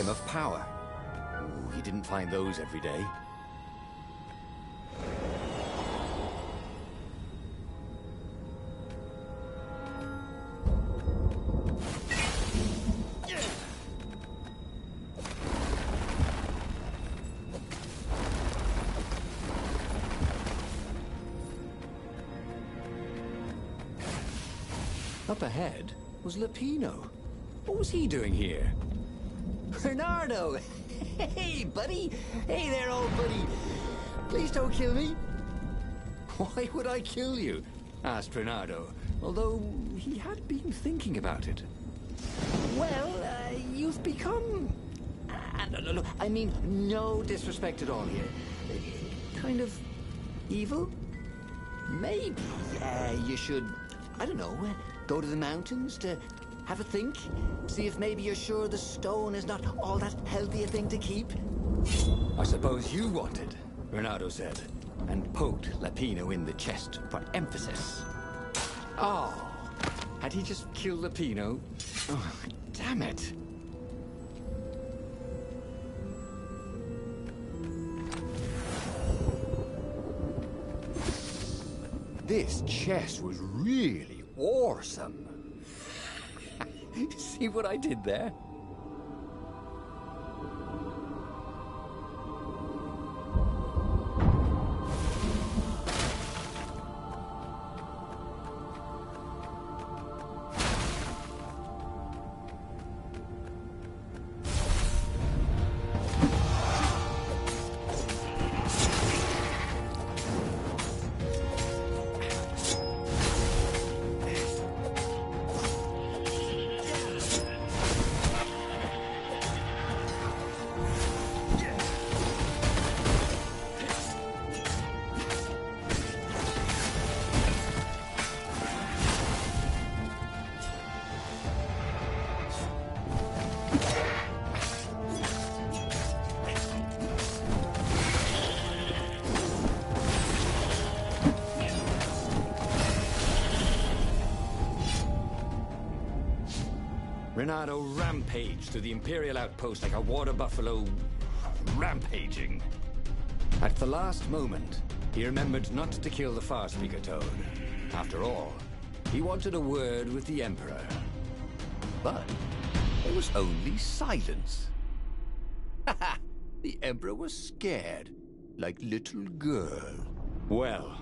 S2: Of power. Ooh, he didn't find those every day. Up ahead was Lapino. What was he doing here?
S5: Bernardo! Hey, buddy! Hey there, old buddy! Please don't kill me!
S2: Why would I kill you? Asked Bernardo, although he had been thinking about it.
S5: Well, you've become... look, I mean, no disrespect at all here. Kind of evil? Maybe you should, I don't know, go to the mountains to have a think? See if maybe you're sure the stone is not all that healthy a thing to keep?
S2: I suppose you wanted, Bernardo said, and poked Lapino in the chest for emphasis. Oh, had he just killed Lapino? Oh, damn it. This chest was really awesome. See what I did there? Bernardo rampaged through the Imperial outpost like a water buffalo rampaging. At the last moment, he remembered not to kill the Farspeaker Toad. After all, he wanted a word with the Emperor. But there was only silence. The Emperor was scared, like little girl. Well,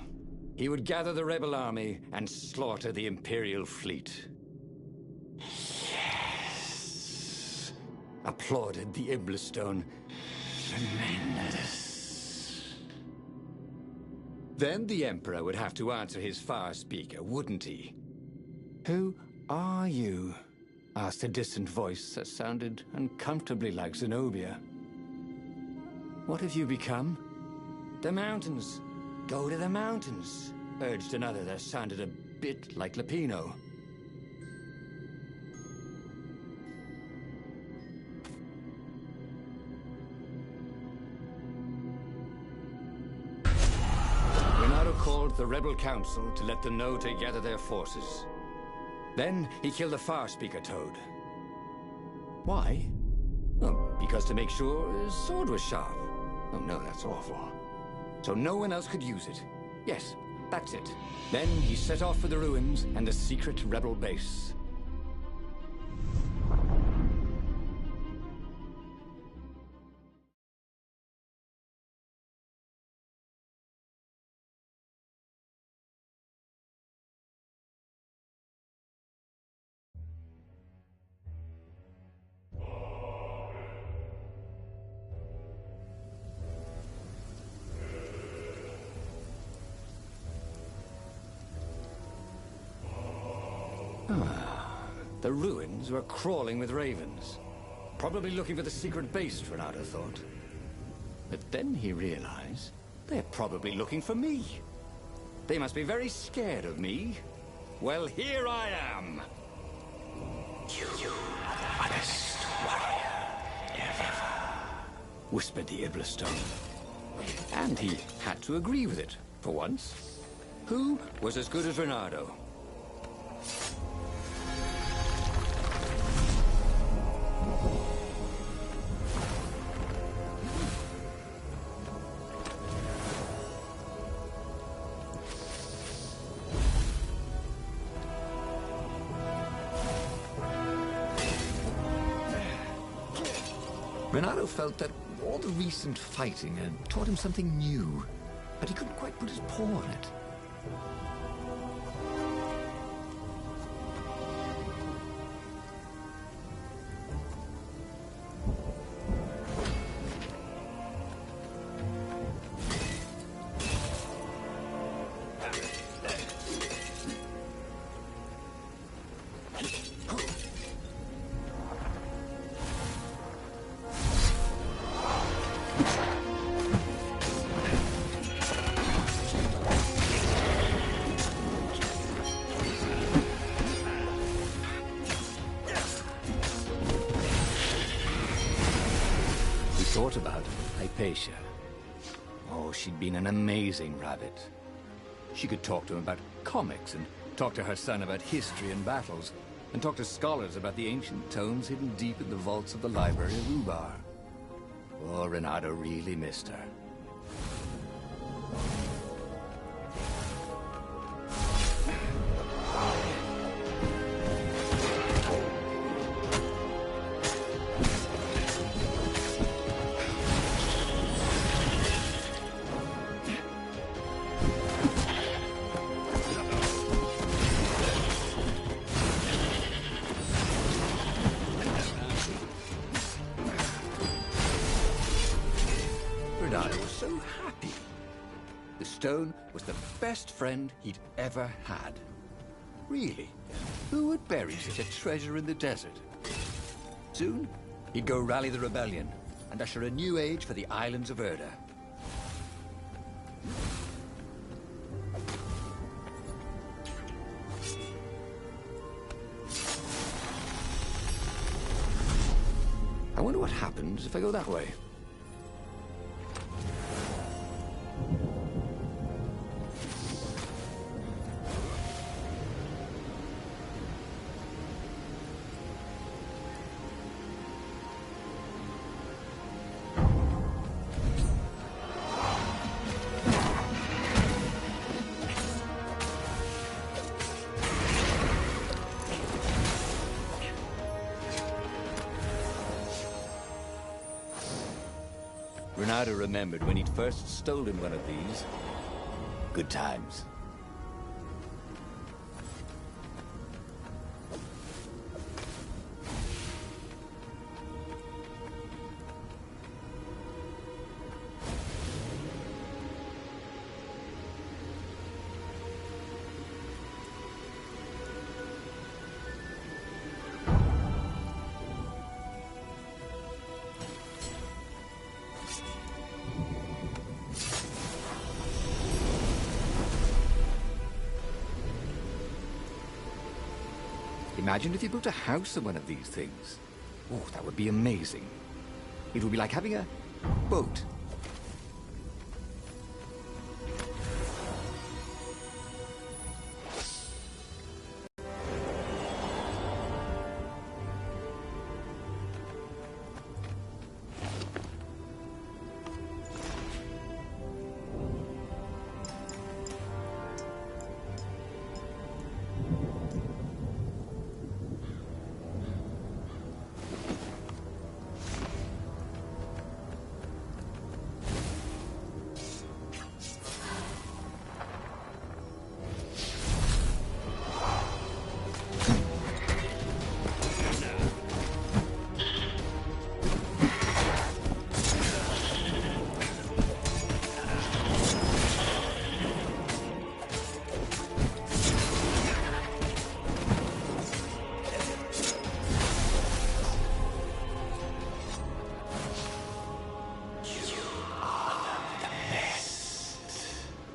S2: he would gather the rebel army and slaughter the Imperial fleet. Yes! Applauded the Iblistone. Tremendous. Then the Emperor would have to answer his Farspeaker, wouldn't he? Who are you? Asked a distant voice that sounded uncomfortably like Zenobia. What have you become? The mountains. Go to the mountains, urged another that sounded a bit like Lapino. Bernardo called the rebel council to let them know to gather their forces. Then he killed the Farspeaker Toad. Why? Oh, because to make sure his sword was sharp. Oh no, that's awful. So no one else could use it. Yes, that's it. Then he set off for the ruins and the secret rebel base. The ruins were crawling with ravens. Probably looking for the secret base, Bernardo thought. But then he realized they're probably looking for me. They must be very scared of me. Well, here I am. You are the honest warrior ever, whispered the Iblistone. And he had to agree with it, for once. Who was as good as Bernardo? Bernardo felt that all the recent fighting had taught him something new, but he couldn't quite put his paw on it.
S4: Hypatia. Oh, she'd been an amazing rabbit. She could talk to him about comics, and talk to her son about history and battles, and talk to scholars about the ancient tomes hidden deep in the vaults of the library of Ubar. Oh, Renato really missed her. Renato was so happy. The stone was the best friend he'd ever had. Really, who would bury such a treasure in the desert? Soon, he'd go rally the rebellion and usher a new age for the islands of Erda.
S2: I wonder what happens if I go that way.
S4: Renato remembered when he'd first stolen one of these. Good times.
S2: Imagine if you built a house on one of these things. Oh, that would be amazing. It would be like having a boat.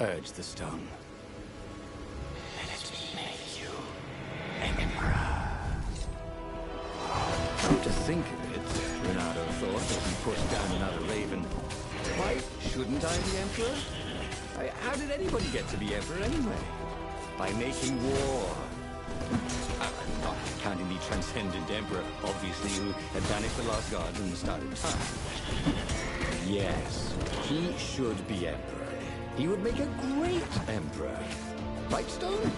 S2: Urged the stone. Let it make you emperor. Come to think of it, Renato thought as he pushed down another raven. Why shouldn't I be emperor? How did anybody get to be emperor anyway? By making war. I'm not counting the transcendent emperor, obviously, who had banished the lost gods and started time. Yes, he should be emperor. He would make a great emperor. Right, Stone?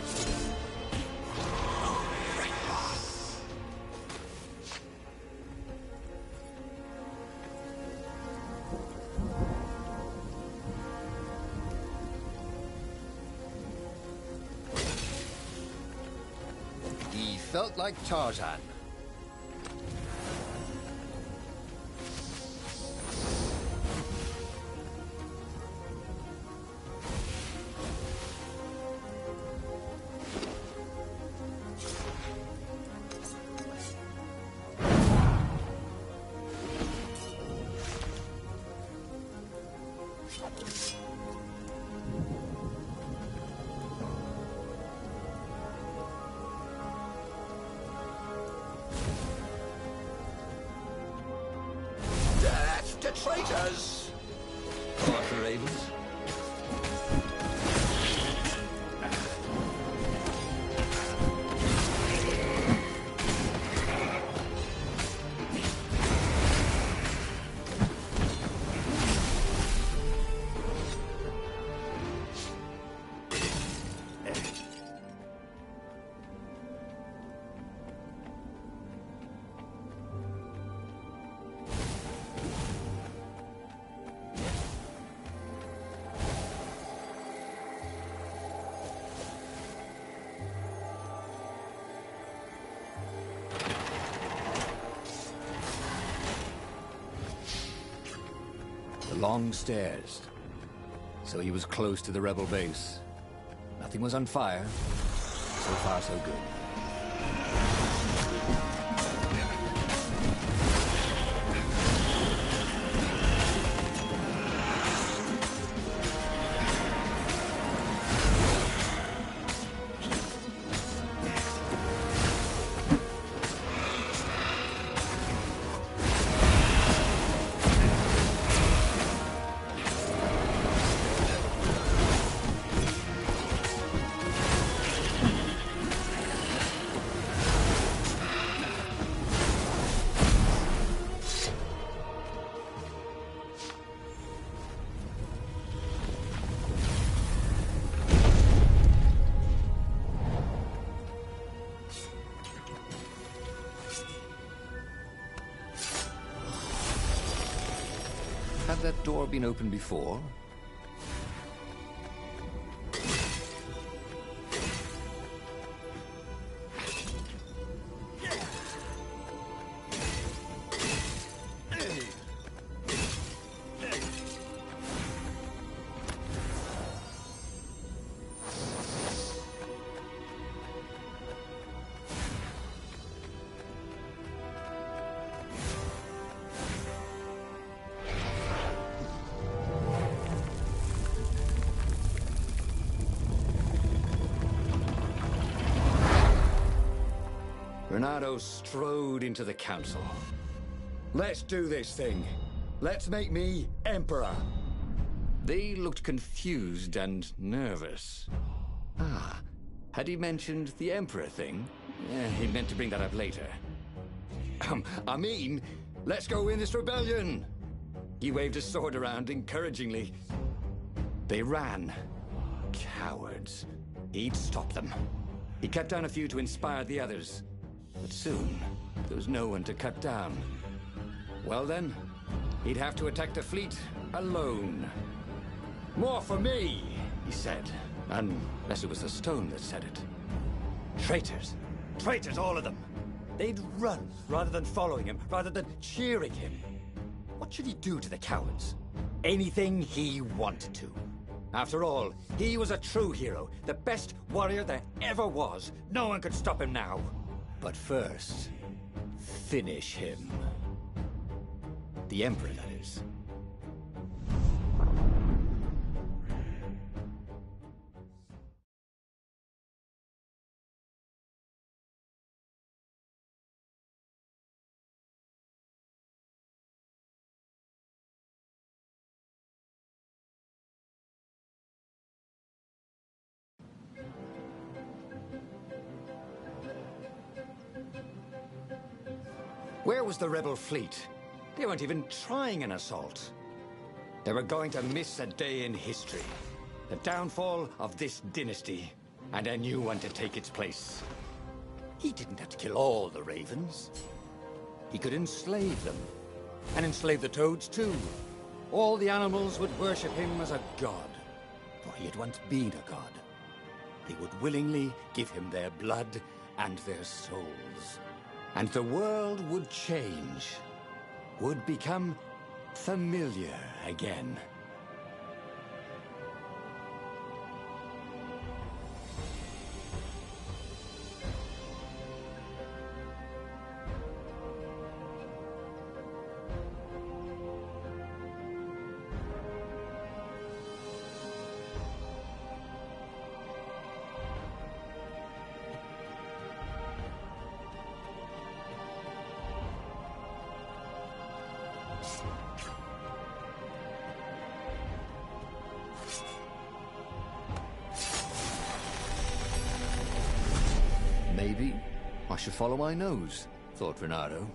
S4: He felt like Tarzan.
S2: The traitors!
S4: ravens? The long stairs. So he was close to the rebel base. Nothing was on fire. So far, so good. Had that door been opened before?
S2: Renato strode into the council. Let's do this thing. Let's make me Emperor.
S1: They looked confused and nervous. Ah, had he mentioned the Emperor thing? Yeah, he meant to bring that up later.
S2: I mean, let's go win this rebellion. He waved his sword around encouragingly.
S1: They ran. Cowards. He'd stop them. He cut down a few to inspire the others. But soon, there was no one to cut down. Well then, he'd have to attack the fleet alone.
S2: More for me,
S1: He said, unless it was the stone that said it.
S2: Traitors. Traitors, all of them. They'd run rather than following him, rather than cheering him. What should he do to the cowards? Anything he wanted to. After all, he was a true hero, the best warrior there ever was. No one could stop him now.
S1: But first, finish him. The Emperor, that is.
S2: Where was the rebel fleet? They weren't even trying an assault. They were going to miss a day in history. The downfall of this dynasty, and a new one to take its place. He didn't have to kill all the ravens. He could enslave them. And enslave the toads too. All the animals would worship him as a god. For he had once been a god. They would willingly give him their blood and their souls. And the world would change. Would become familiar again.
S4: Maybe I should follow my nose, thought Renato.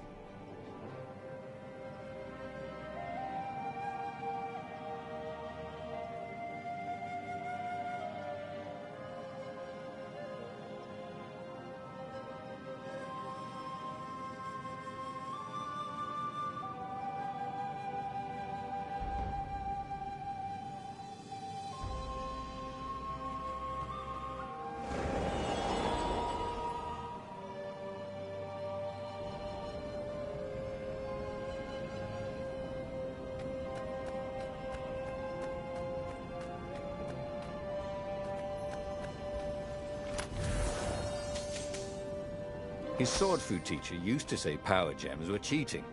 S4: His sword food teacher used to say power gems were cheating.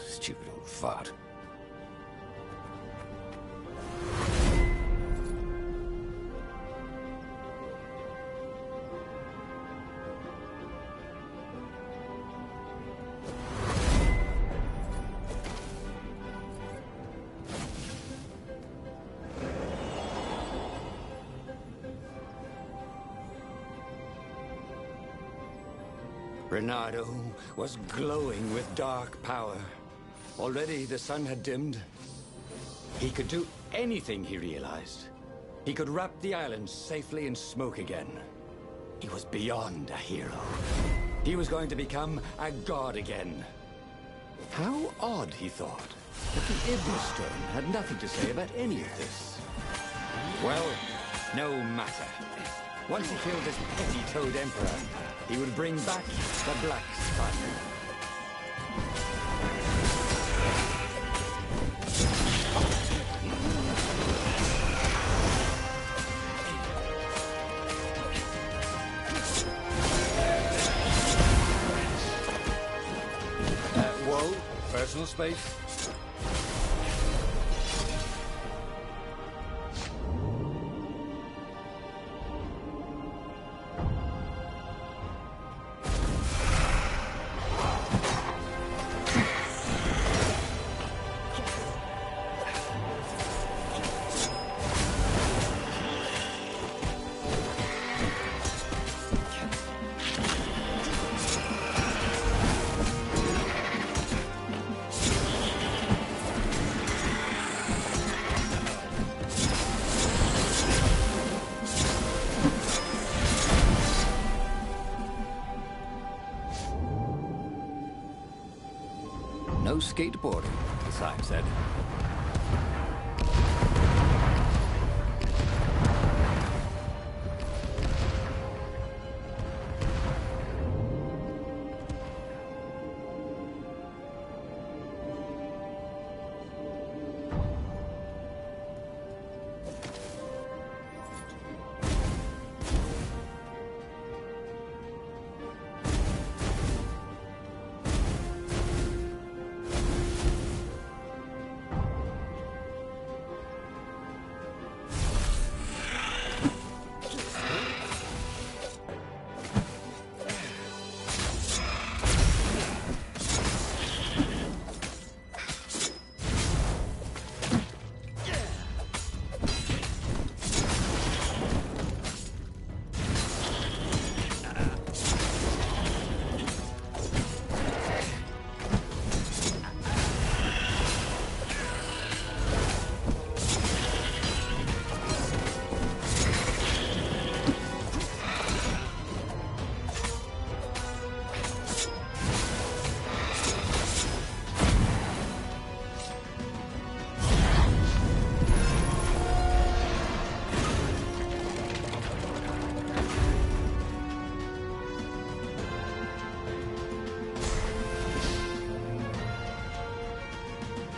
S4: Stupid old fart.
S2: Renato was glowing with dark power. Already the sun had dimmed. He could do anything, he realized. He could wrap the island safely in smoke again. He was beyond a hero. He was going to become a god again. How odd, he thought, that the Iblis Stone had nothing to say about any of this. Well, no matter. Once he killed this petty Toad Emperor, he would bring back the Black Sun.
S4: Whoa, personal space?
S2: No skateboarding, the sign said.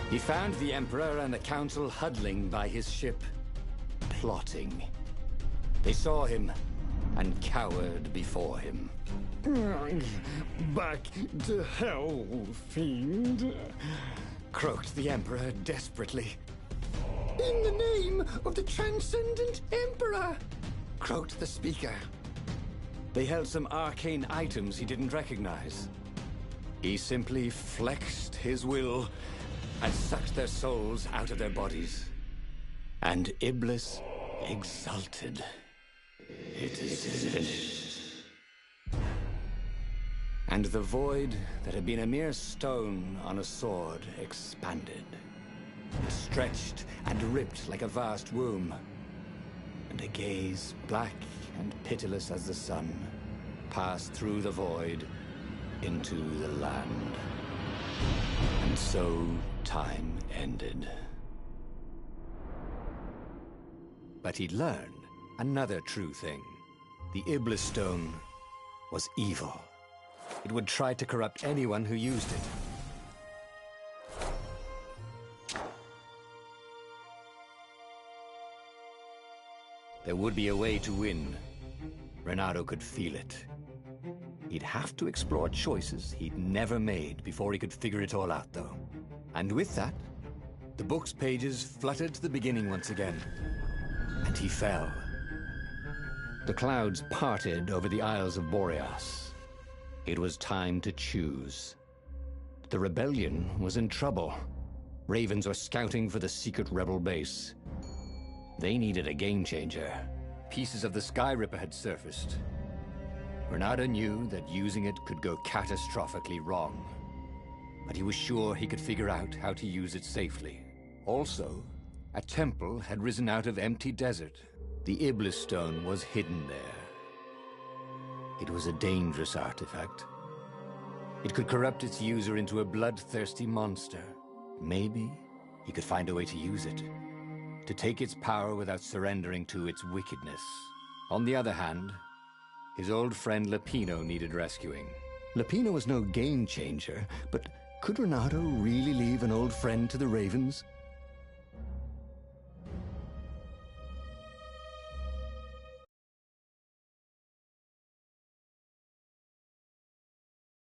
S2: He found the Emperor and the Council huddling by his ship, plotting. They saw him and cowered before him.
S3: Back to hell, fiend.
S2: Croaked the Emperor desperately.
S3: In the name of the Transcendent Emperor!
S2: Croaked the Speaker. They held some arcane items he didn't recognize. He simply flexed his will and sucked their souls out of their bodies. And Iblis exulted. It is finished. And the void that had been a mere stone on a sword expanded. It stretched and ripped like a vast womb. And a gaze, black and pitiless as the sun, passed through the void into the land. And so time ended. But he'd learned another true thing. The Iblis Stone was evil. It would try to corrupt anyone who used it. There would be a way to win. Renato could feel it. He'd have to explore choices he'd never made before he could figure it all out, though. And with that, the book's pages fluttered to the beginning once again. And he fell. The clouds parted over the Isles of Boreas. It was time to choose. The rebellion was in trouble. Ravens were scouting for the secret rebel base. They needed a game changer. Pieces of the Sky Ripper had surfaced. Renato knew that using it could go catastrophically wrong. But he was sure he could figure out how to use it safely. Also, a temple had risen out of empty desert. The Iblis Stone was hidden there. It was a dangerous artifact. It could corrupt its user into a bloodthirsty monster. Maybe he could find a way to use it, to take its power without surrendering to its wickedness. On the other hand, his old friend Lapino needed rescuing. Lapino was no game changer, but could Renato really leave an old friend to the Ravens?